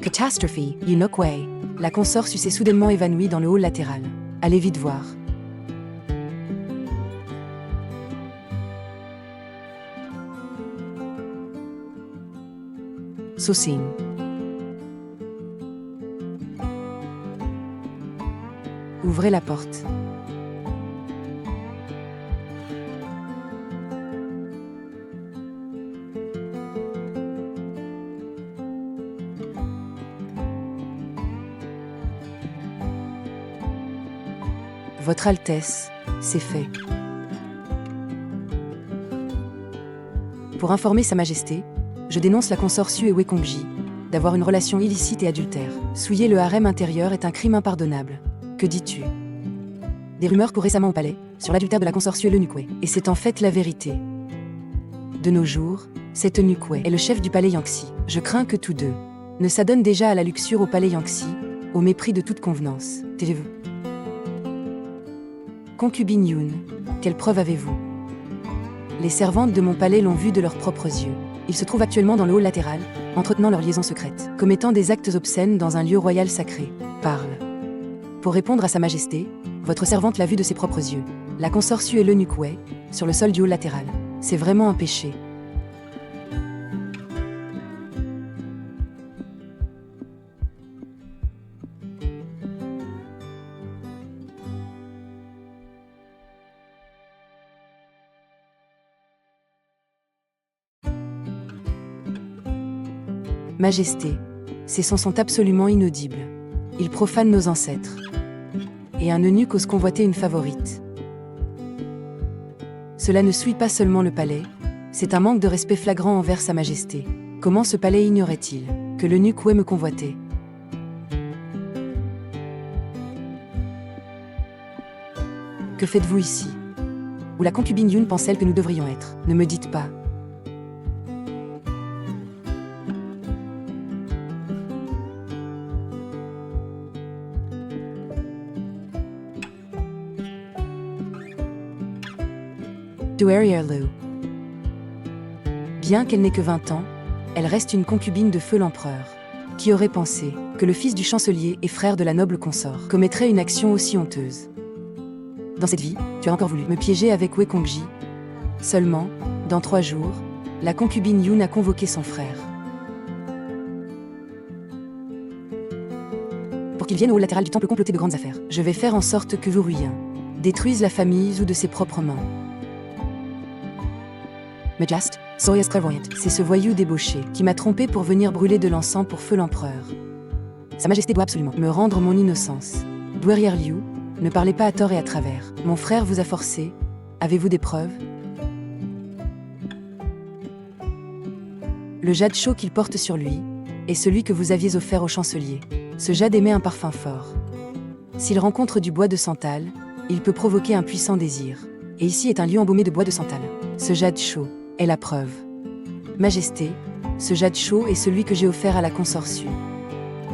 Catastrophe, Eunuch Way. La consorcieux s'est soudainement évanouie dans le hall latéral. Allez vite voir. Sosin. Ouvrez la porte. Votre Altesse, c'est fait. Pour informer Sa Majesté, je dénonce la consorcieux et Wekongji d'avoir une relation illicite et adultère. Souiller le harem intérieur est un crime impardonnable. Que dis-tu? Des rumeurs courent récemment au palais sur l'adultère de la consorcieux l'eunuque, et c'est en fait la vérité. De nos jours, cet eunuque est le chef du palais Yangxi. Je crains que tous deux ne s'adonnent déjà à la luxure au palais Yangxi, au mépris de toute convenance. Taisez-vous. Concubine Yoon, quelle preuve avez-vous? Les servantes de mon palais l'ont vu de leurs propres yeux. Ils se trouvent actuellement dans le hall latéral, entretenant leur liaison secrète, commettant des actes obscènes dans un lieu royal sacré. Parle. Pour répondre à Sa Majesté, votre servante l'a vu de ses propres yeux. La consorcieux et l'eunuque sur le sol du hall latéral. C'est vraiment un péché. Majesté, ces sons sont absolument inaudibles. Ils profanent nos ancêtres. Et un eunuque ose convoiter une favorite. Cela ne souille pas seulement le palais, c'est un manque de respect flagrant envers Sa Majesté. Comment ce palais ignorait-il que l'eunuque me convoitait? Que faites-vous ici? Où la concubine Yoon pense-t-elle que nous devrions être? Ne me dites pas. Duerrier-Lu. Bien qu'elle n'ait que 20 ans, elle reste une concubine de feu l'empereur. Qui aurait pensé que le fils du chancelier et frère de la noble consort commettrait une action aussi honteuse? Dans cette vie, tu as encore voulu me piéger avec Wekongji. Seulement, dans 3 jours, la concubine Yoon a convoqué son frère. Pour qu'il vienne au hall latéral du temple comploter de grandes affaires. Je vais faire en sorte que Wurien détruise la famille ou de ses propres mains. Majest, Soyez clairvoyante. C'est ce voyou débauché qui m'a trompé pour venir brûler de l'encens pour feu l'empereur. Sa Majesté doit absolument me rendre mon innocence. Duerrier-Lu, ne parlez pas à tort et à travers. Mon frère vous a forcé. Avez-vous des preuves? Le jade chaud qu'il porte sur lui est celui que vous aviez offert au chancelier. Ce jade émet un parfum fort. S'il rencontre du bois de santal, il peut provoquer un puissant désir. Et ici est un lieu embaumé de bois de santal. Ce jade chaud est la preuve. Majesté, ce jade chaud est celui que j'ai offert à la consorcieux.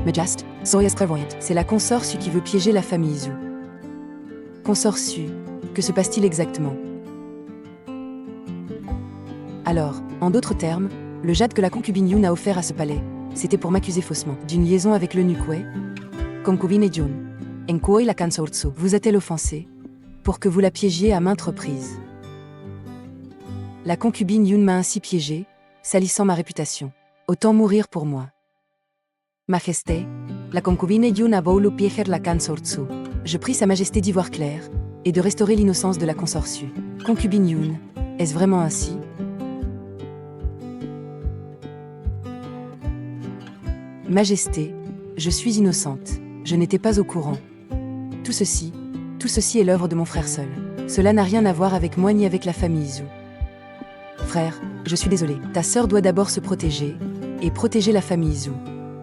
Majest, Soyez clairvoyante. C'est la consorcieux qui veut piéger la famille Zhu. Consorcieux, que se passe-t-il exactement? Alors, en d'autres termes, le jade que la concubine Yoon a offert à ce palais, c'était pour m'accuser faussement d'une liaison avec l'eunuque concubine et Yoon. Enkoi la consorcieux vous a-t-elle offensé pour que vous la piégiez à maintes reprises? La concubine Yoon m'a ainsi piégé, salissant ma réputation. Autant mourir pour moi. Majesté, la concubine Yun a voulu pieger la consortsu. Je prie Sa Majesté d'y voir clair et de restaurer l'innocence de la consortsu. Concubine Yun, est-ce vraiment ainsi? Majesté, je suis innocente. Je n'étais pas au courant. Tout ceci est l'œuvre de mon frère seul. Cela n'a rien à voir avec moi ni avec la famille Zhu. Frère, je suis désolée. Ta sœur doit d'abord se protéger et protéger la famille Zhu.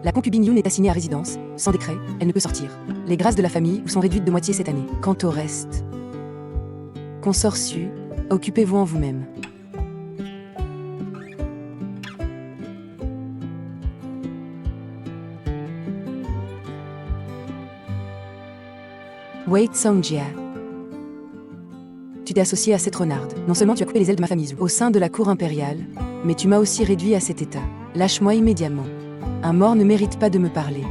La concubine Yun est assignée à résidence. Sans décret, elle ne peut sortir. Les grâces de la famille vous sont réduites de moitié cette année. Quant au reste, consort Su, occupez-vous en vous-même. Wei Songjia. Tu t'es associé à cette renarde. Non seulement tu as coupé les ailes de ma famille Zhu au sein de la cour impériale, mais tu m'as aussi réduit à cet état. Lâche-moi immédiatement. Un mort ne mérite pas de me parler.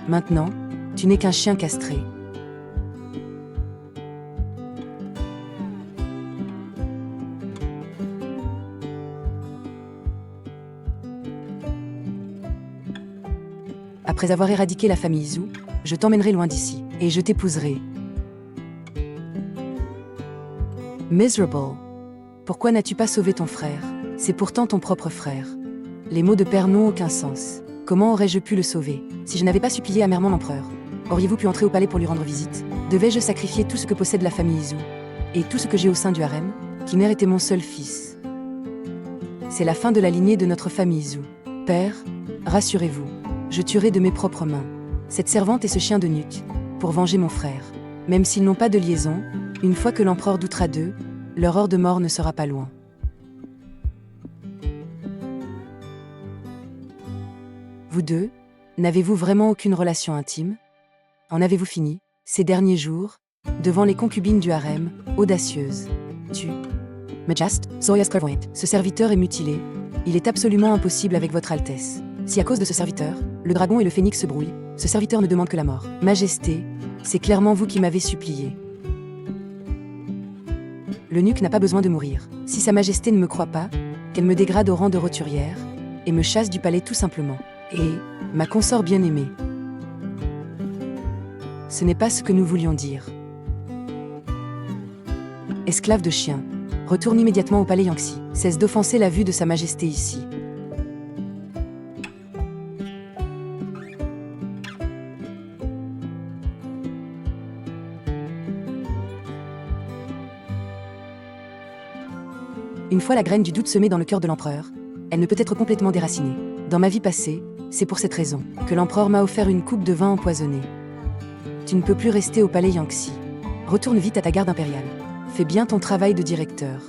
Maintenant, tu n'es qu'un chien castré. Après avoir éradiqué la famille Zhu, je t'emmènerai loin d'ici, et je t'épouserai. Miserable. Pourquoi n'as-tu pas sauvé ton frère? C'est pourtant ton propre frère. Les mots de père n'ont aucun sens. Comment aurais-je pu le sauver? Si je n'avais pas supplié amèrement l'empereur, auriez-vous pu entrer au palais pour lui rendre visite? Devais-je sacrifier tout ce que possède la famille Zhu, et tout ce que j'ai au sein du harem? Khmer était mon seul fils. C'est la fin de la lignée de notre famille Zhu. Père, rassurez-vous. Je tuerai de mes propres mains cette servante et ce chien de nuque, pour venger mon frère. Même s'ils n'ont pas de liaison, une fois que l'empereur doutera d'eux, leur heure de mort ne sera pas loin. Vous deux, n'avez-vous vraiment aucune relation intime? En avez-vous fini, ces derniers jours, devant les concubines du harem, audacieuses? Majest, Zoya's clairvoyante. Ce serviteur est mutilé. Il est absolument impossible avec votre Altesse. Si à cause de ce serviteur, le dragon et le phénix se brouillent, ce serviteur ne demande que la mort. Majesté, c'est clairement vous qui m'avez supplié. L'eunuque n'a pas besoin de mourir. Si Sa Majesté ne me croit pas, qu'elle me dégrade au rang de roturière, et me chasse du palais tout simplement. Et, ma consort bien-aimée, ce n'est pas ce que nous voulions dire. Esclave de chien, retourne immédiatement au palais Yangxi. Cesse d'offenser la vue de Sa Majesté ici. Une fois la graine du doute semée dans le cœur de l'empereur, elle ne peut être complètement déracinée. Dans ma vie passée, c'est pour cette raison que l'empereur m'a offert une coupe de vin empoisonné. Tu ne peux plus rester au palais Yangxi. Retourne vite à ta garde impériale. Fais bien ton travail de directeur.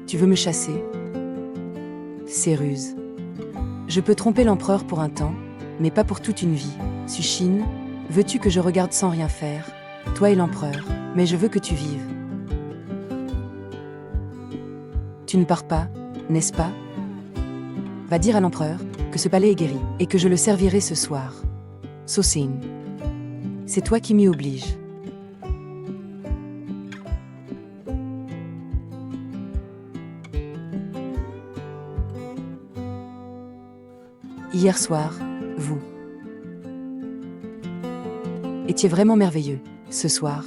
Tu veux me chasser? C'est ruse. Je peux tromper l'empereur pour un temps, mais pas pour toute une vie. Sushine, veux-tu que je regarde sans rien faire, toi et l'empereur? Mais je veux que tu vives. Tu ne pars pas, n'est-ce pas? Va dire à l'empereur que ce palais est guéri et que je le servirai ce soir. Sosin. C'est toi qui m'y oblige. Hier soir, vous étiez vraiment merveilleux. Ce soir,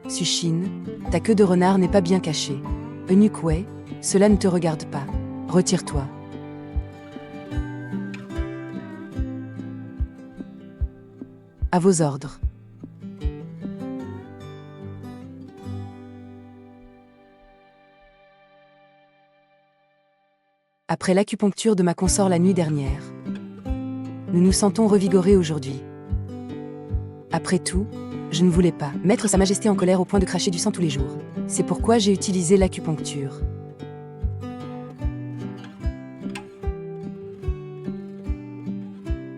Sushine, ta queue de renard n'est pas bien cachée. Eunuque Wei, cela ne te regarde pas. Retire-toi. À vos ordres. Après l'acupuncture de ma consort la nuit dernière, nous nous sentons revigorés aujourd'hui. Après tout, je ne voulais pas mettre Sa Majesté en colère au point de cracher du sang tous les jours. C'est pourquoi j'ai utilisé l'acupuncture.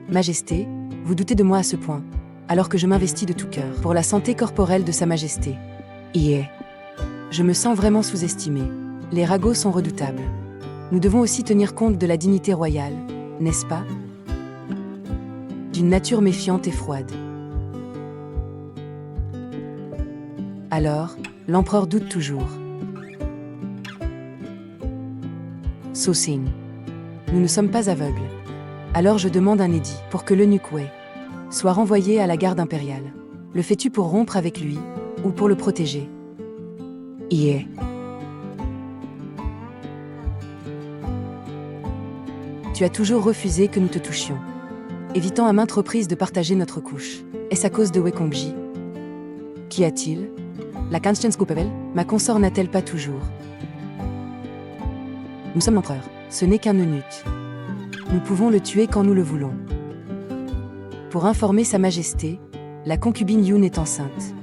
Majesté, vous doutez de moi à ce point. alors que je m'investis de tout cœur pour la santé corporelle de Sa Majesté. Je me sens vraiment sous-estimé. Les ragots sont redoutables. Nous devons aussi tenir compte de la dignité royale, n'est-ce pas? D'une nature méfiante et froide. Alors, l'empereur doute toujours. Sosing. Nous ne sommes pas aveugles. Alors je demande un édit pour que l'eunuque Wei soit renvoyé à la garde impériale. Le fais-tu pour rompre avec lui ou pour le protéger? Tu as toujours refusé que nous te touchions, évitant à maintes reprises de partager notre couche. Est-ce à cause de Wei Kongji? Qu'y a-t-il? La Constance Coupevel, ma consort n'a-t-elle pas toujours? Nous sommes l'empereur, ce n'est qu'un eunuque. Nous pouvons le tuer quand nous le voulons. Pour informer Sa Majesté, la concubine Yoon est enceinte.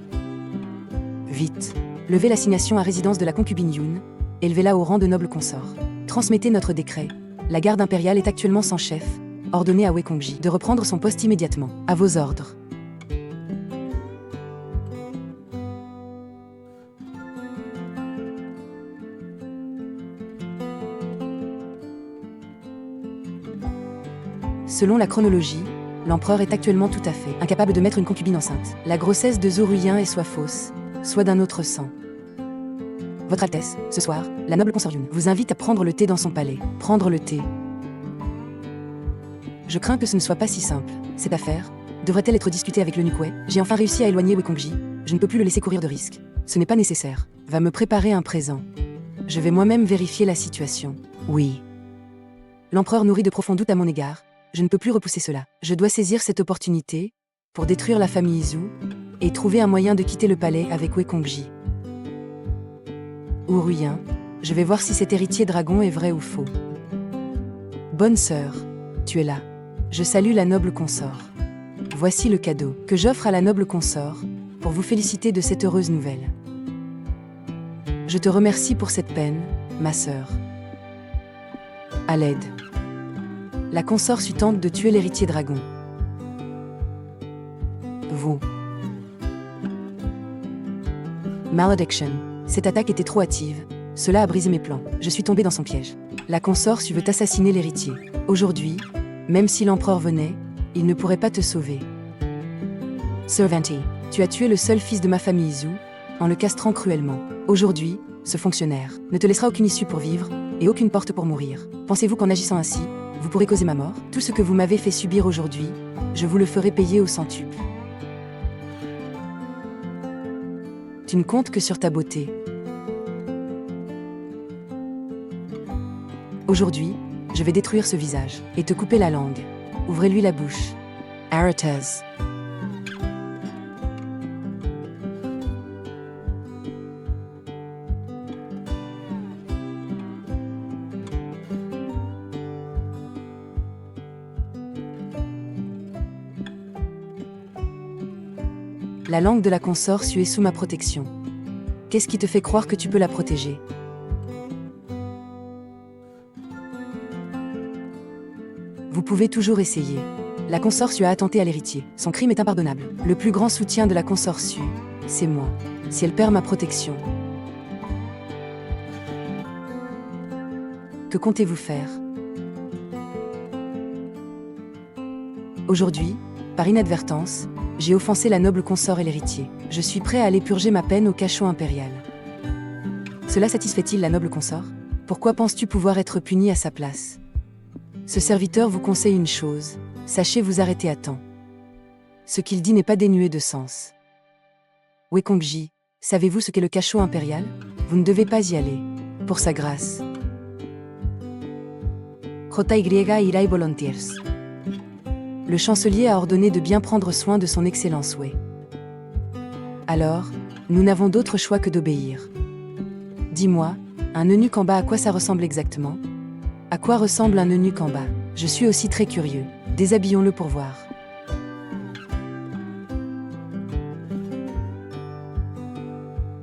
Vite, levez l'assignation à résidence de la concubine Yoon, élevez-la au rang de noble consort. Transmettez notre décret. La garde impériale est actuellement sans chef. Ordonnez à Wei Kongji de reprendre son poste immédiatement. À vos ordres. Selon la chronologie, l'empereur est actuellement tout à fait incapable de mettre une concubine enceinte. La grossesse de Zhou Ruiyin est soit fausse, soit d'un autre sang. Votre Altesse, ce soir, la noble consort Yoon vous invite à prendre le thé dans son palais. Prendre le thé. Je crains que ce ne soit pas si simple. Cette affaire devrait-elle être discutée avec l'eunuque Wei? J'ai enfin réussi à éloigner Wei Kongji. Je ne peux plus le laisser courir de risques. Ce n'est pas nécessaire. Va me préparer un présent. Je vais moi-même vérifier la situation. Oui. L'empereur nourrit de profonds doutes à mon égard. Je ne peux plus repousser cela. Je dois saisir cette opportunité pour détruire la famille Zhou et trouver un moyen de quitter le palais avec Wei Kongji. Ou Ruiyin, je vais voir si cet héritier dragon est vrai ou faux. Bonne sœur, tu es là. Je salue la noble consort. Voici le cadeau que j'offre à la noble consort pour vous féliciter de cette heureuse nouvelle. Je te remercie pour cette peine, ma sœur. À l'aide. La consort tente de tuer l'héritier dragon. Vous. Malediction. Cette attaque était trop hâtive. Cela a brisé mes plans. Je suis tombé dans son piège. La consort veut assassiner l'héritier. Aujourd'hui, même si l'empereur venait, il ne pourrait pas te sauver. Servanti, tu as tué le seul fils de ma famille Zhou, en le castrant cruellement. Aujourd'hui, ce fonctionnaire ne te laissera aucune issue pour vivre, et aucune porte pour mourir. Pensez-vous qu'en agissant ainsi, vous pourrez causer ma mort? Tout ce que vous m'avez fait subir aujourd'hui, je vous le ferai payer au centuple. Tu ne comptes que sur ta beauté. Aujourd'hui, je vais détruire ce visage et te couper la langue. Ouvrez-lui la bouche. Arataz. La langue de la consort est sous ma protection. Qu'est-ce qui te fait croire que tu peux la protéger? Vous pouvez toujours essayer. La consort a attenté à l'héritier. Son crime est impardonnable. Le plus grand soutien de la consort c'est moi. Si elle perd ma protection, que comptez-vous faire? Aujourd'hui, par inadvertance, j'ai offensé la noble consort et l'héritier. Je suis prêt à aller purger ma peine au cachot impérial. Cela satisfait-il la noble consort? Pourquoi penses-tu pouvoir être puni à sa place? Ce serviteur vous conseille une chose, sachez vous arrêter à temps. Ce qu'il dit n'est pas dénué de sens. Wei Kongji, savez-vous ce qu'est le cachot impérial? Vous ne devez pas y aller. Pour sa grâce. Jota Irai Volunteers. Le chancelier a ordonné de bien prendre soin de son excellence Wei. Alors, nous n'avons d'autre choix que d'obéir. Dis-moi, un eunuque en bas, à quoi ça ressemble exactement? À quoi ressemble un eunuque en bas? Je suis aussi très curieux. Déshabillons-le pour voir.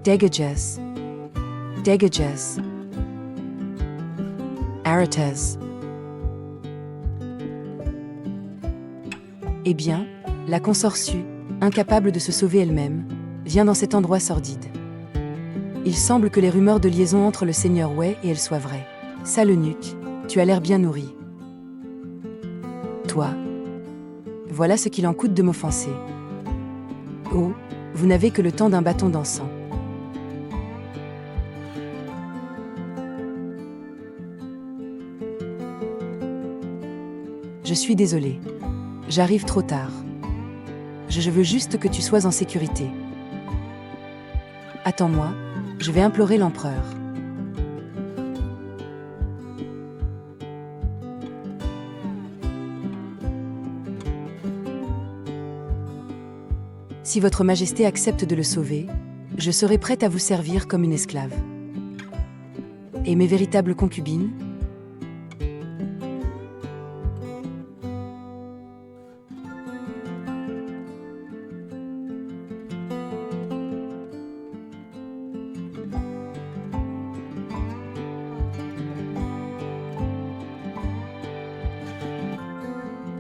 Degajas. Degajas. Arataz. Eh bien, la consort incapable de se sauver elle-même, vient dans cet endroit sordide. Il semble que les rumeurs de liaison entre le seigneur Wei et elle soient vraies. Sale eunuque, tu as l'air bien nourri. Toi. Voilà ce qu'il en coûte de m'offenser. Oh, vous n'avez que le temps d'un bâton d'encens. Je suis désolée. J'arrive trop tard. Je veux juste que tu sois en sécurité. Attends-moi, je vais implorer l'empereur. Si votre majesté accepte de le sauver, je serai prête à vous servir comme une esclave. Et mes véritables concubines ?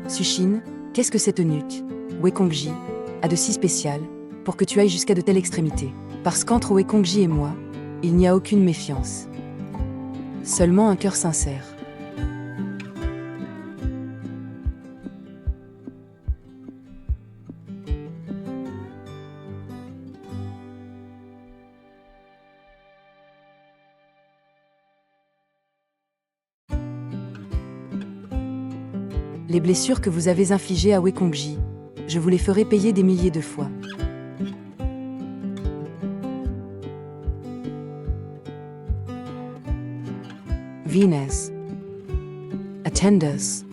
Sushine, qu'est-ce que cette eunuque, Wekongji, a de si spécial, pour que tu ailles jusqu'à de telles extrémités? Parce qu'entre Wekongji et moi, il n'y a aucune méfiance. Seulement un cœur sincère. Les blessures que vous avez infligées à Wekongji, je vous les ferai payer des milliers de fois. Venus. Attend us.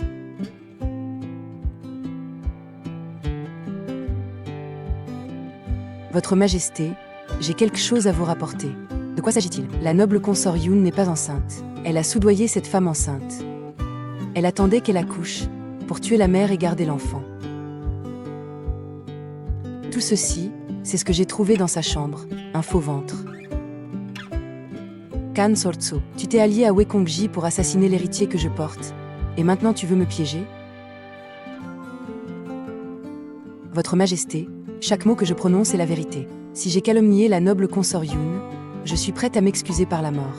Votre Majesté, j'ai quelque chose à vous rapporter. De quoi s'agit-il? La noble consort Yoon n'est pas enceinte. Elle a soudoyé cette femme enceinte. Elle attendait qu'elle accouche, pour tuer la mère et garder l'enfant. Tout ceci, c'est ce que j'ai trouvé dans sa chambre, un faux ventre. Kan Sortso, tu t'es allié à Wekongji pour assassiner l'héritier que je porte, et maintenant tu veux me piéger? Votre Majesté, chaque mot que je prononce est la vérité. Si j'ai calomnié la noble consort Yoon, je suis prête à m'excuser par la mort.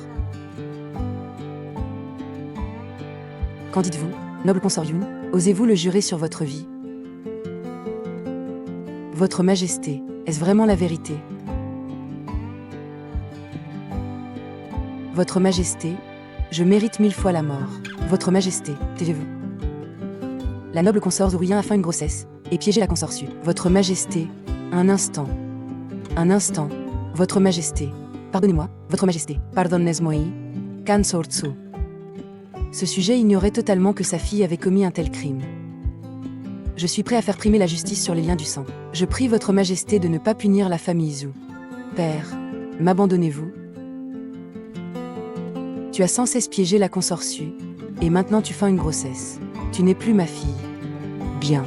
Qu'en dites-vous, noble consort Yoon? Osez-vous le jurer sur votre vie? Votre Majesté, est-ce vraiment la vérité? Votre Majesté, je mérite 1000 fois la mort. Votre Majesté, taisez-vous. La noble consort Zurien a fait une grossesse, et piégé la consortie. Votre Majesté, un instant. Un instant. Votre Majesté. Pardonnez-moi, Votre Majesté. Pardonnez-moi. Kan Sortso. Ce sujet ignorait totalement que sa fille avait commis un tel crime. Je suis prêt à faire primer la justice sur les liens du sang. Je prie Votre Majesté de ne pas punir la famille Zhu. Père, m'abandonnez-vous? Tu as sans cesse piégé la consortie, et maintenant tu feins une grossesse. Tu n'es plus ma fille. Bien.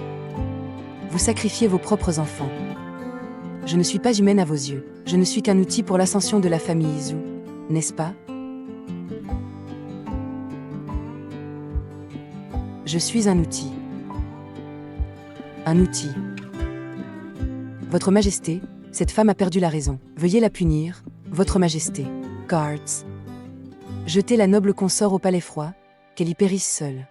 Vous sacrifiez vos propres enfants. Je ne suis pas humaine à vos yeux. Je ne suis qu'un outil pour l'ascension de la famille Zhu, n'est-ce pas? Je suis un outil. Un outil. Votre Majesté, cette femme a perdu la raison. Veuillez la punir, Votre Majesté. Guards. Jetez la noble consort au palais froid, qu'elle y périsse seule.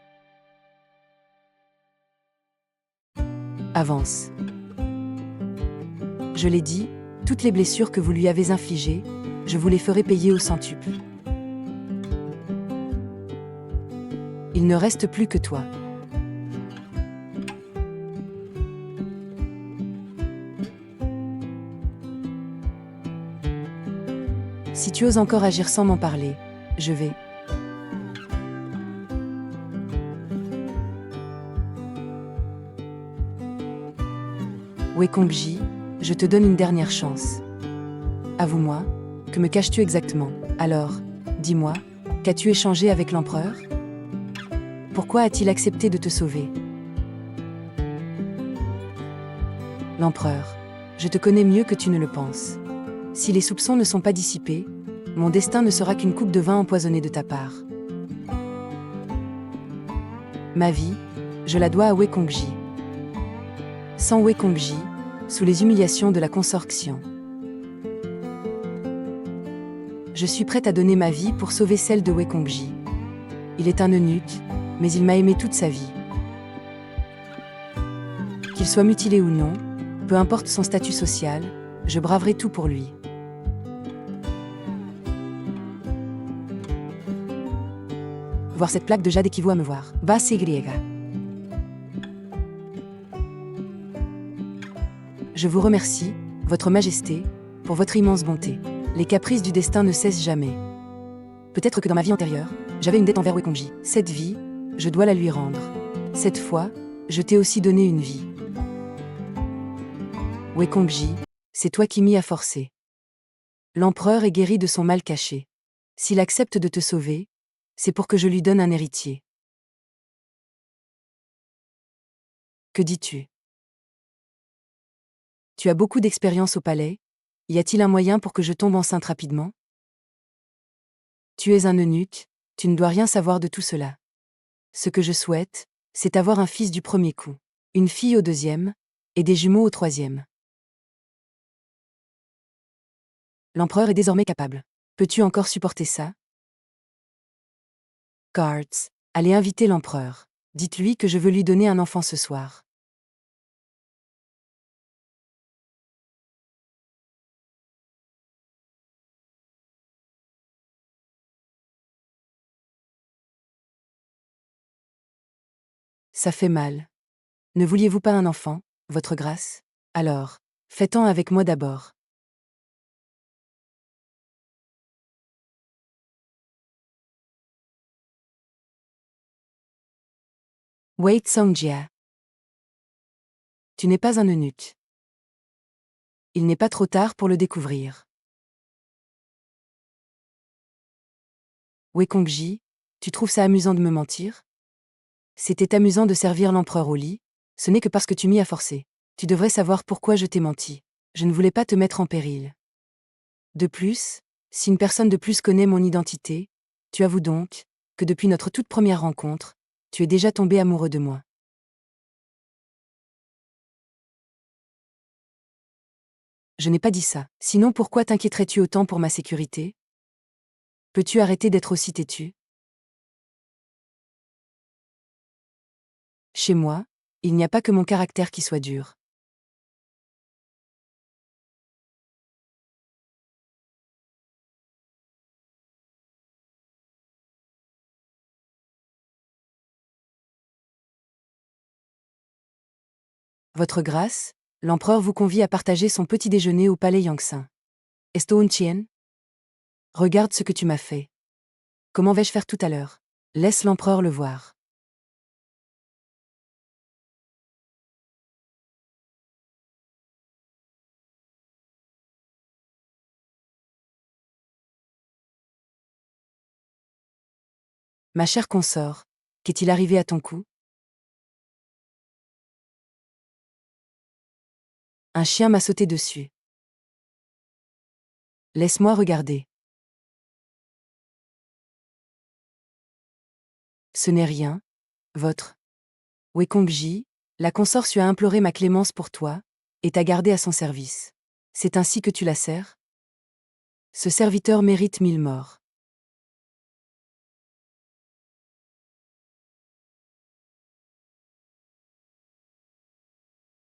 Avance. Je l'ai dit, toutes les blessures que vous lui avez infligées, je vous les ferai payer au centuple. Il ne reste plus que toi. Si tu oses encore agir sans m'en parler, je vais. Wekongji, je te donne une dernière chance. Avoue-moi, que me caches-tu exactement? Alors, dis-moi, qu'as-tu échangé avec l'empereur? Pourquoi a-t-il accepté de te sauver? L'empereur, je te connais mieux que tu ne le penses. Si les soupçons ne sont pas dissipés, mon destin ne sera qu'une coupe de vin empoisonnée de ta part. Ma vie, je la dois à Wekongji. Sans Wekongji, sous les humiliations de la consort Xian. Je suis prête à donner ma vie pour sauver celle de Wei Kongji. Il est un eunuque, mais il m'a aimé toute sa vie. Qu'il soit mutilé ou non, peu importe son statut social, je braverai tout pour lui. Voir cette plaque de jade équivaut à me voir. Basse y. Je vous remercie, Votre Majesté, pour votre immense bonté. Les caprices du destin ne cessent jamais. Peut-être que dans ma vie antérieure, j'avais une dette envers Wei Kongji. Cette vie, je dois la lui rendre. Cette fois, je t'ai aussi donné une vie. Wei Kongji, c'est toi qui m'y as forcé. L'empereur est guéri de son mal caché. S'il accepte de te sauver, c'est pour que je lui donne un héritier. Que dis-tu? Tu as beaucoup d'expérience au palais, y a-t-il un moyen pour que je tombe enceinte rapidement? Tu es un eunuque, tu ne dois rien savoir de tout cela. Ce que je souhaite, c'est avoir un fils du premier coup, une fille au deuxième, et des jumeaux au troisième. L'empereur est désormais capable. Peux-tu encore supporter ça? Guards, allez inviter l'empereur. Dites-lui que je veux lui donner un enfant ce soir. Ça fait mal. Ne vouliez-vous pas un enfant, votre grâce? Alors, faites-en avec moi d'abord. Wei Songjia. Tu n'es pas un eunuque. Il n'est pas trop tard pour le découvrir. Wei Kongji, tu trouves ça amusant de me mentir? C'était amusant de servir l'empereur au lit, ce n'est que parce que tu m'y as forcé. Tu devrais savoir pourquoi je t'ai menti. Je ne voulais pas te mettre en péril. De plus, si une personne de plus connaît mon identité, tu avoues donc que depuis notre toute première rencontre, tu es déjà tombé amoureux de moi. Je n'ai pas dit ça. Sinon pourquoi t'inquiéterais-tu autant pour ma sécurité? Peux-tu arrêter d'être aussi têtu? Chez moi, il n'y a pas que mon caractère qui soit dur. Votre grâce, l'empereur vous convie à partager son petit déjeuner au palais Yangtze. Esto un chien? Regarde ce que tu m'as fait. Comment vais-je faire tout à l'heure? Laisse l'empereur le voir. Ma chère consort, qu'est-il arrivé à ton cou? Un chien m'a sauté dessus. Laisse-moi regarder. Ce n'est rien, votre. Wei Kongji, la consorce a imploré ma clémence pour toi, et t'a gardé à son service. C'est ainsi que tu la sers? Ce serviteur mérite 1000 morts.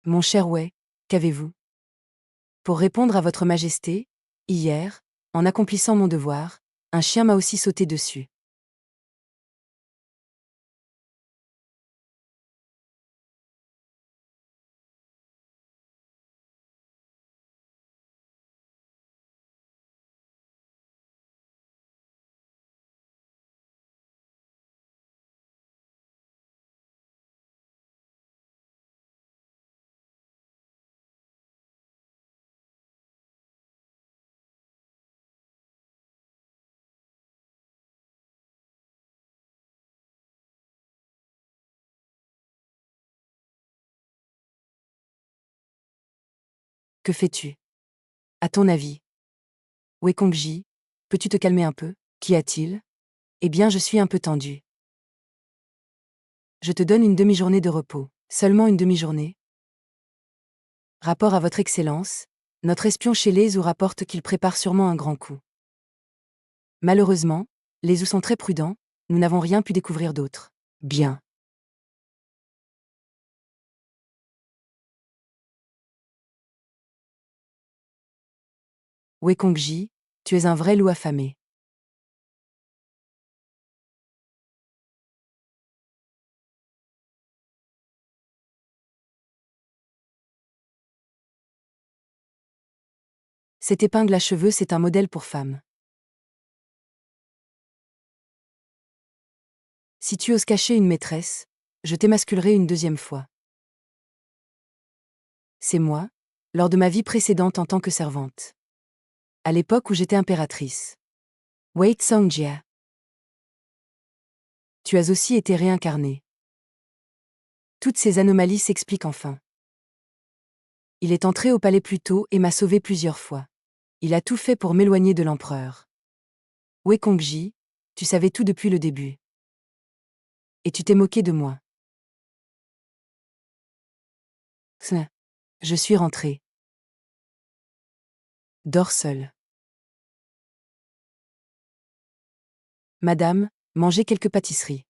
Mon cher Wei, qu'avez-vous? Pour répondre à votre majesté, hier, en accomplissant mon devoir, un chien m'a aussi sauté dessus. Que fais-tu? À ton avis? Wei Kongji, peux-tu te calmer un peu? Qu'y a-t-il? Eh bien, je suis un peu tendu. Je te donne une demi-journée de repos. Seulement une demi-journée? Rapport à votre Excellence, notre espion chez les Zhou rapporte qu'il prépare sûrement un grand coup. Malheureusement, les Zhou sont très prudents, nous n'avons rien pu découvrir d'autre. Bien. Wei Kongji, tu es un vrai loup affamé. Cette épingle à cheveux, c'est un modèle pour femme. Si tu oses cacher une maîtresse, je t'émasculerai une deuxième fois. C'est moi, lors de ma vie précédente en tant que servante. À l'époque où j'étais impératrice. Wei Songjia. Tu as aussi été réincarné. Toutes ces anomalies s'expliquent enfin. Il est entré au palais plus tôt et m'a sauvé plusieurs fois. Il a tout fait pour m'éloigner de l'empereur. Wei Kongji, tu savais tout depuis le début. Et tu t'es moqué de moi. Je suis rentré. Dors seul. Madame, mangez quelques pâtisseries.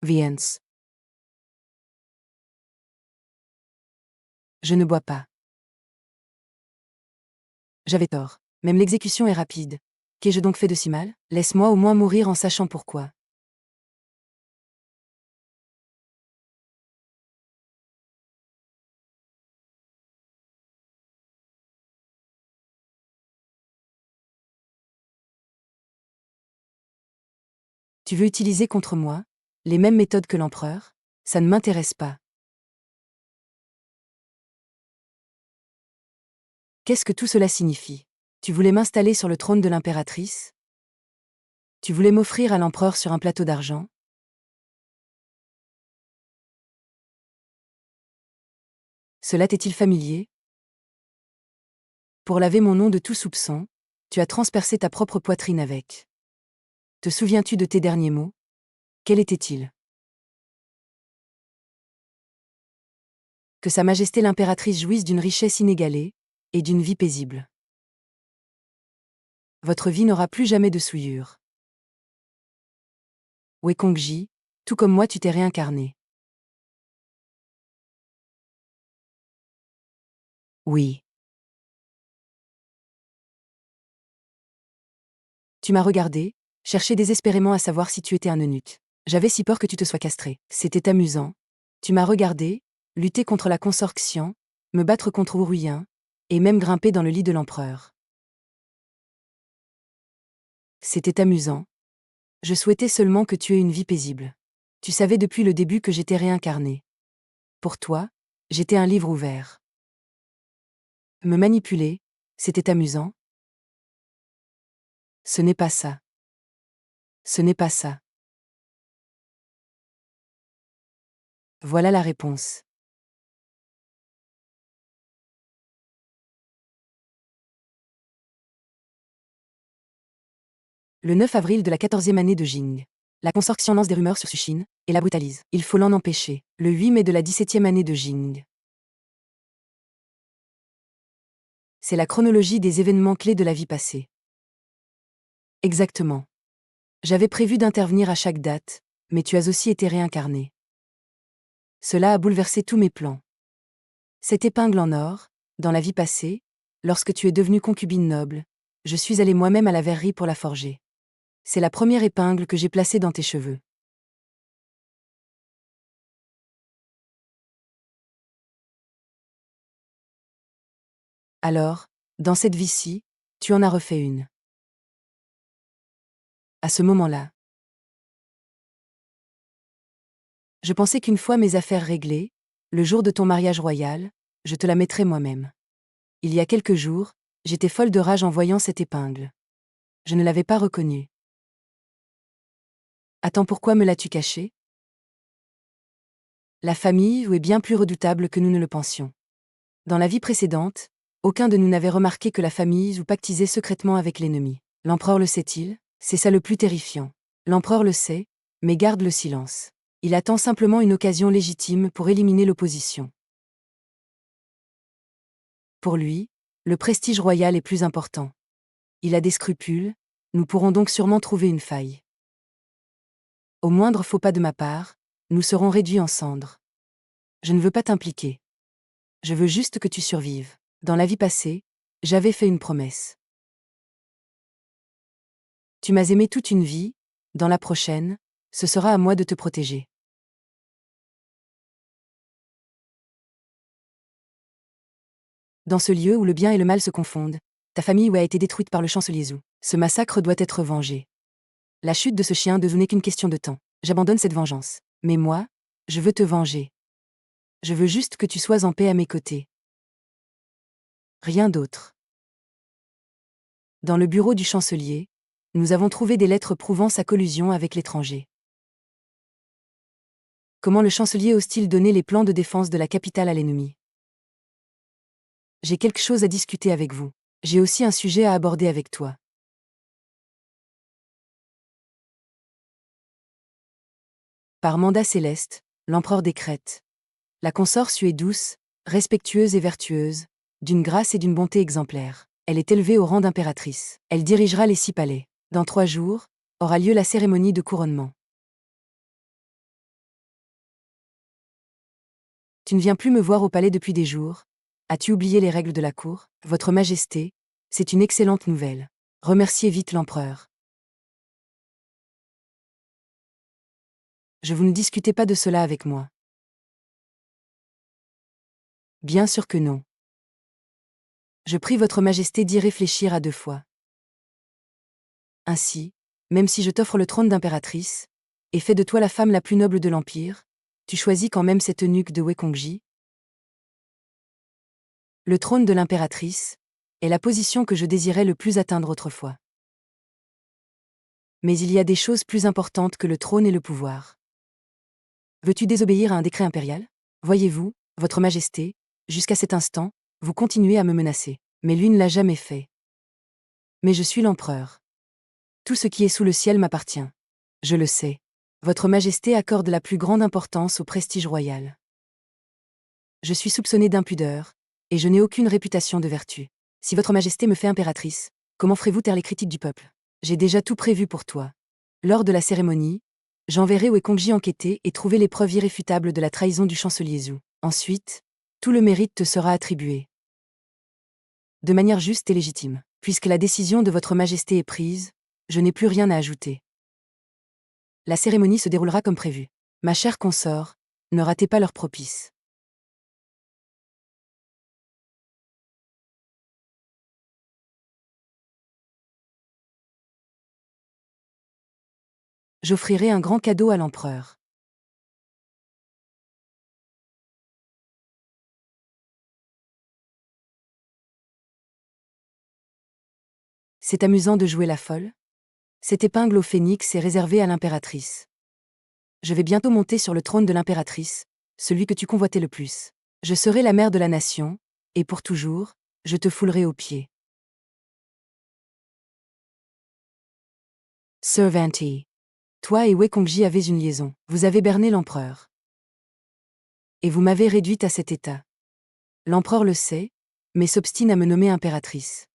Viens. Je ne bois pas. J'avais tort. Même l'exécution est rapide. Qu'ai-je donc fait de si mal? Laisse-moi au moins mourir en sachant pourquoi. Tu veux utiliser contre moi les mêmes méthodes que l'empereur? Ça ne m'intéresse pas. Qu'est-ce que tout cela signifie? Tu voulais m'installer sur le trône de l'impératrice? Tu voulais m'offrir à l'empereur sur un plateau d'argent? Cela t'est-il familier? Pour laver mon nom de tout soupçon, tu as transpercé ta propre poitrine avec. Te souviens-tu de tes derniers mots? Quels étaient-ils? Que Sa Majesté l'impératrice jouisse d'une richesse inégalée et d'une vie paisible. Votre vie n'aura plus jamais de souillure. Wei Kongji, tout comme moi tu t'es réincarné. Oui. Tu m'as regardé, cherché désespérément à savoir si tu étais un eunuque. J'avais si peur que tu te sois castré. C'était amusant. Tu m'as regardé, lutter contre la consorction, me battre contre Uruyen, et même grimper dans le lit de l'empereur. C'était amusant. Je souhaitais seulement que tu aies une vie paisible. Tu savais depuis le début que j'étais réincarné. Pour toi, j'étais un livre ouvert. Me manipuler, c'était amusant. Ce n'est pas ça. Ce n'est pas ça. Voilà la réponse. Le 9 avril de la 14e année de Jing. La consorction lance des rumeurs sur Sushine et la brutalise. Il faut l'en empêcher. Le 8 mai de la 17e année de Jing. C'est la chronologie des événements clés de la vie passée. Exactement. J'avais prévu d'intervenir à chaque date, mais tu as aussi été réincarné. Cela a bouleversé tous mes plans. Cette épingle en or, dans la vie passée, lorsque tu es devenue concubine noble, je suis allé moi-même à la verrerie pour la forger. C'est la première épingle que j'ai placée dans tes cheveux. Alors, dans cette vie-ci, tu en as refait une. À ce moment-là, je pensais qu'une fois mes affaires réglées, le jour de ton mariage royal, je te la mettrais moi-même. Il y a quelques jours, j'étais folle de rage en voyant cette épingle. Je ne l'avais pas reconnue. Attends, pourquoi me l'as-tu cachée? La famille est bien plus redoutable que nous ne le pensions. Dans la vie précédente, aucun de nous n'avait remarqué que la famille pactisait secrètement avec l'ennemi. L'empereur le sait-il? C'est ça le plus terrifiant. L'empereur le sait, mais garde le silence. Il attend simplement une occasion légitime pour éliminer l'opposition. Pour lui, le prestige royal est plus important. Il a des scrupules, nous pourrons donc sûrement trouver une faille. Au moindre faux pas de ma part, nous serons réduits en cendres. Je ne veux pas t'impliquer. Je veux juste que tu survives. Dans la vie passée, j'avais fait une promesse. Tu m'as aimé toute une vie, dans la prochaine, ce sera à moi de te protéger. Dans ce lieu où le bien et le mal se confondent, ta famille a été détruite par le chancelier Zhou. Ce massacre doit être vengé. La chute de ce chien de Zhou n'est qu'une question de temps. J'abandonne cette vengeance. Mais moi, je veux te venger. Je veux juste que tu sois en paix à mes côtés. Rien d'autre. Dans le bureau du chancelier, nous avons trouvé des lettres prouvant sa collusion avec l'étranger. Comment le chancelier ose-t-il donner les plans de défense de la capitale à l'ennemi? J'ai quelque chose à discuter avec vous. J'ai aussi un sujet à aborder avec toi. Par mandat céleste, l'empereur décrète. La consort Sue est douce, respectueuse et vertueuse, d'une grâce et d'une bonté exemplaires. Elle est élevée au rang d'impératrice. Elle dirigera les 6 palais. Dans 3 jours, aura lieu la cérémonie de couronnement. Tu ne viens plus me voir au palais depuis des jours. As-tu oublié les règles de la cour? Votre Majesté, c'est une excellente nouvelle. Remerciez vite l'empereur. Je vous ne discutez pas de cela avec moi. Bien sûr que non. Je prie votre Majesté d'y réfléchir à 2 fois. Ainsi, même si je t'offre le trône d'impératrice, et fais de toi la femme la plus noble de l'Empire, tu choisis quand même cette eunuque de Wekongji? Le trône de l'impératrice est la position que je désirais le plus atteindre autrefois. Mais il y a des choses plus importantes que le trône et le pouvoir. Veux-tu désobéir à un décret impérial? Voyez-vous, votre Majesté, jusqu'à cet instant, vous continuez à me menacer. Mais lui ne l'a jamais fait. Mais je suis l'empereur. Tout ce qui est sous le ciel m'appartient. Je le sais. Votre Majesté accorde la plus grande importance au prestige royal. Je suis soupçonnée d'impudeur, et je n'ai aucune réputation de vertu. Si votre Majesté me fait impératrice, comment ferez-vous taire les critiques du peuple? J'ai déjà tout prévu pour toi. Lors de la cérémonie, j'enverrai Wekongji enquêter et trouver les preuves irréfutables de la trahison du chancelier Zhou. Ensuite, tout le mérite te sera attribué. De manière juste et légitime. Puisque la décision de votre Majesté est prise, je n'ai plus rien à ajouter. La cérémonie se déroulera comme prévu. Ma chère consort, ne ratez pas l'heure propice. J'offrirai un grand cadeau à l'empereur. C'est amusant de jouer la folle? Cette épingle au phénix est réservée à l'impératrice. Je vais bientôt monter sur le trône de l'impératrice, celui que tu convoitais le plus. Je serai la mère de la nation, et pour toujours, je te foulerai aux pieds. Sir Vanty. Toi et Wekongji avez une liaison. Vous avez berné l'empereur. Et vous m'avez réduite à cet état. L'empereur le sait, mais s'obstine à me nommer impératrice.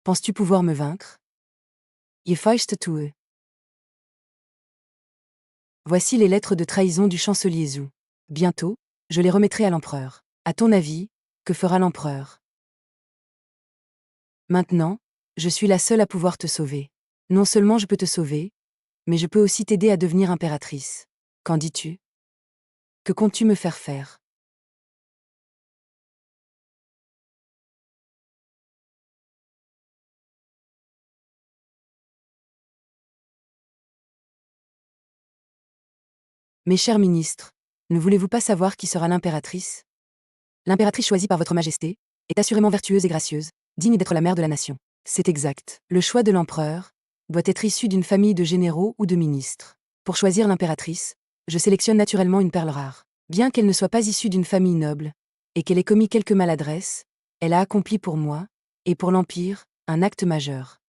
Penses-tu pouvoir me vaincre? Je feuchte tue. Voici les lettres de trahison du chancelier Zhou. Bientôt, je les remettrai à l'empereur. À ton avis, que fera l'empereur? Maintenant, je suis la seule à pouvoir te sauver. Non seulement je peux te sauver, mais je peux aussi t'aider à devenir impératrice. Qu'en dis-tu? Que comptes-tu me faire faire? Mes chers ministres, ne voulez-vous pas savoir qui sera l'impératrice? L'impératrice choisie par votre Majesté est assurément vertueuse et gracieuse, digne d'être la mère de la nation. C'est exact. Le choix de l'empereur doit être issu d'une famille de généraux ou de ministres. Pour choisir l'impératrice, je sélectionne naturellement une perle rare. Bien qu'elle ne soit pas issue d'une famille noble, et qu'elle ait commis quelques maladresses, elle a accompli pour moi, et pour l'Empire, un acte majeur.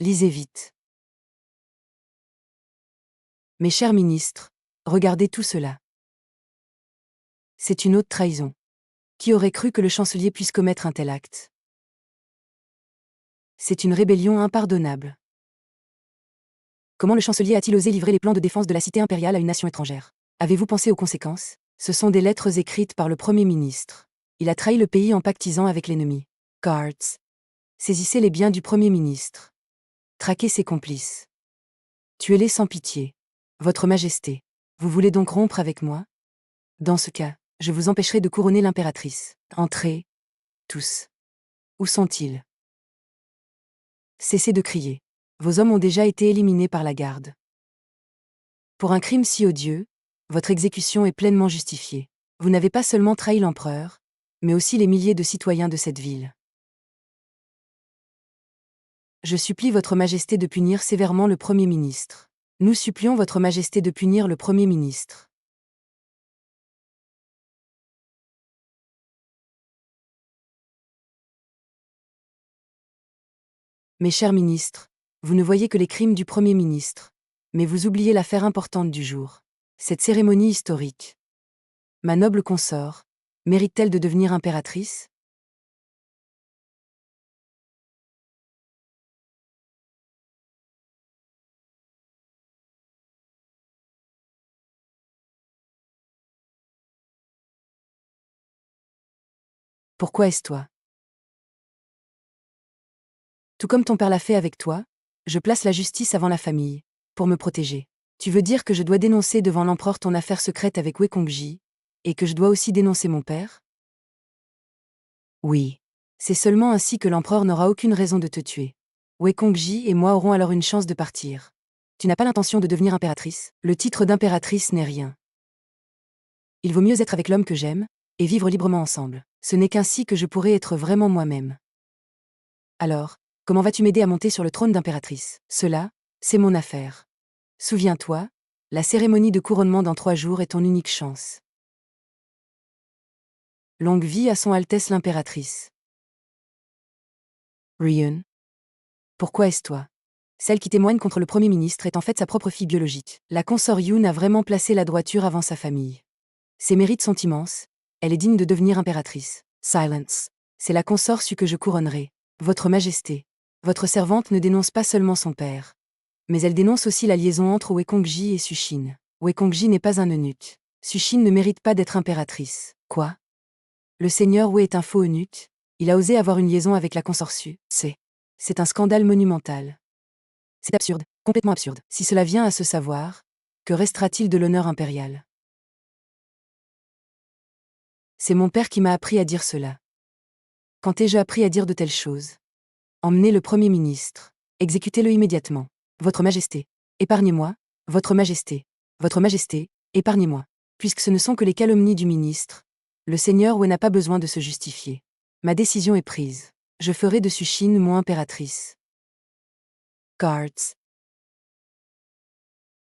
Lisez vite. Mes chers ministres, regardez tout cela. C'est une haute trahison. Qui aurait cru que le chancelier puisse commettre un tel acte? C'est une rébellion impardonnable. Comment le chancelier a-t-il osé livrer les plans de défense de la cité impériale à une nation étrangère? Avez-vous pensé aux conséquences? Ce sont des lettres écrites par le Premier ministre. Il a trahi le pays en pactisant avec l'ennemi. Guards. Saisissez les biens du Premier ministre. Traquez ses complices. Tuez-les sans pitié. Votre Majesté, vous voulez donc rompre avec moi? Dans ce cas, je vous empêcherai de couronner l'impératrice. Entrez. Tous. Où sont-ils? Cessez de crier. Vos hommes ont déjà été éliminés par la garde. Pour un crime si odieux, votre exécution est pleinement justifiée. Vous n'avez pas seulement trahi l'empereur, mais aussi les milliers de citoyens de cette ville. Je supplie votre Majesté de punir sévèrement le Premier ministre. Nous supplions votre Majesté de punir le Premier ministre. Mes chers ministres, vous ne voyez que les crimes du Premier ministre, mais vous oubliez l'affaire importante du jour. Cette cérémonie historique. Ma noble consort, mérite-t-elle de devenir impératrice? Pourquoi est-ce toi? Tout comme ton père l'a fait avec toi, je place la justice avant la famille, pour me protéger. Tu veux dire que je dois dénoncer devant l'empereur ton affaire secrète avec Wei Kongji, et que je dois aussi dénoncer mon père? Oui. C'est seulement ainsi que l'empereur n'aura aucune raison de te tuer. Wei Kongji et moi aurons alors une chance de partir. Tu n'as pas l'intention de devenir impératrice? Le titre d'impératrice n'est rien. Il vaut mieux être avec l'homme que j'aime, et vivre librement ensemble. Ce n'est qu'ainsi que je pourrai être vraiment moi-même. Alors, comment vas-tu m'aider à monter sur le trône d'impératrice? Cela, c'est mon affaire. Souviens-toi, la cérémonie de couronnement dans 3 jours est ton unique chance. Longue vie à son Altesse l'impératrice. Ryun. Pourquoi est-ce toi? Celle qui témoigne contre le Premier ministre est en fait sa propre fille biologique. La consort Yoon a vraiment placé la droiture avant sa famille. Ses mérites sont immenses, elle est digne de devenir impératrice. Silence. C'est la consort Su que je couronnerai. Votre Majesté. Votre servante ne dénonce pas seulement son père. Mais elle dénonce aussi la liaison entre Wei Kongji et Sushine. Wei Kongji n'est pas un eunuque. Sushine ne mérite pas d'être impératrice. Quoi? Le seigneur Wei est un faux eunuque? Il a osé avoir une liaison avec la consort Su. C'est un scandale monumental. C'est absurde, complètement absurde. Si cela vient à se savoir, que restera-t-il de l'honneur impérial? C'est mon père qui m'a appris à dire cela. Quand ai-je appris à dire de telles choses? Emmenez le Premier ministre. Exécutez-le immédiatement. Votre Majesté. Épargnez-moi. Votre Majesté. Votre Majesté, épargnez-moi. Puisque ce ne sont que les calomnies du ministre, le seigneur Wei n'a pas besoin de se justifier. Ma décision est prise. Je ferai de Sushine mon impératrice. Guards.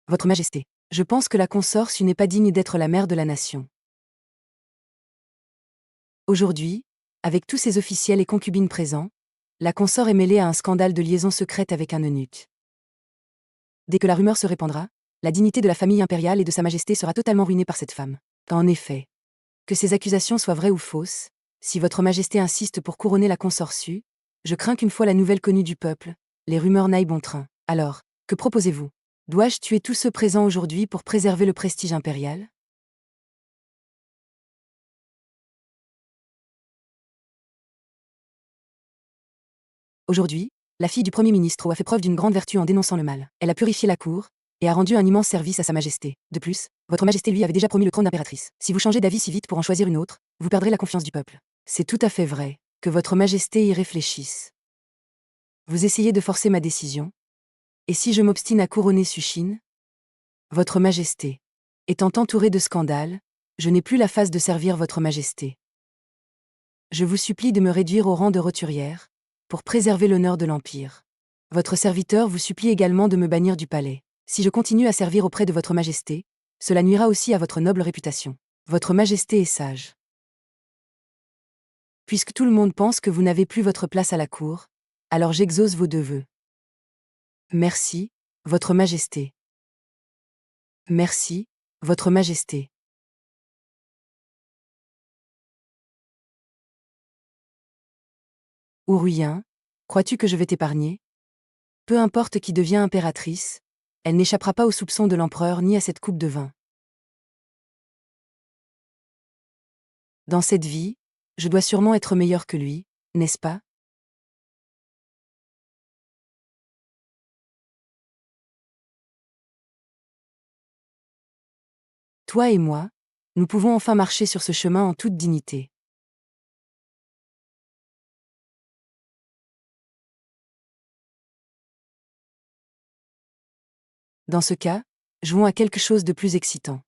Votre Majesté, je pense que la consort Su n'est pas digne d'être la mère de la nation. Aujourd'hui, avec tous ses officiels et concubines présents, la consort est mêlée à un scandale de liaison secrète avec un eunuque. Dès que la rumeur se répandra, la dignité de la famille impériale et de sa majesté sera totalement ruinée par cette femme. En effet, que ces accusations soient vraies ou fausses, si votre majesté insiste pour couronner la consort Su, je crains qu'une fois la nouvelle connue du peuple, les rumeurs n'aillent bon train. Alors, que proposez-vous? Dois-je tuer tous ceux présents aujourd'hui pour préserver le prestige impérial? Aujourd'hui, la fille du Premier ministre a fait preuve d'une grande vertu en dénonçant le mal. Elle a purifié la cour, et a rendu un immense service à sa majesté. De plus, votre majesté lui avait déjà promis le trône d'impératrice. Si vous changez d'avis si vite pour en choisir une autre, vous perdrez la confiance du peuple. C'est tout à fait vrai, que votre majesté y réfléchisse. Vous essayez de forcer ma décision? Et si je m'obstine à couronner Sushine? Votre majesté. Étant entouré de scandales, je n'ai plus la face de servir votre majesté. Je vous supplie de me réduire au rang de roturière, pour préserver l'honneur de l'Empire. Votre serviteur vous supplie également de me bannir du palais. Si je continue à servir auprès de votre majesté, cela nuira aussi à votre noble réputation. Votre majesté est sage. Puisque tout le monde pense que vous n'avez plus votre place à la cour, alors j'exauce vos 2 vœux. Merci, Votre Majesté. Merci, Votre Majesté. Uruyen, crois-tu que je vais t'épargner? Peu importe qui devient impératrice, elle n'échappera pas aux soupçons de l'empereur ni à cette coupe de vin. Dans cette vie, je dois sûrement être meilleur que lui, n'est-ce pas? Toi et moi, nous pouvons enfin marcher sur ce chemin en toute dignité. Dans ce cas, jouons à quelque chose de plus excitant.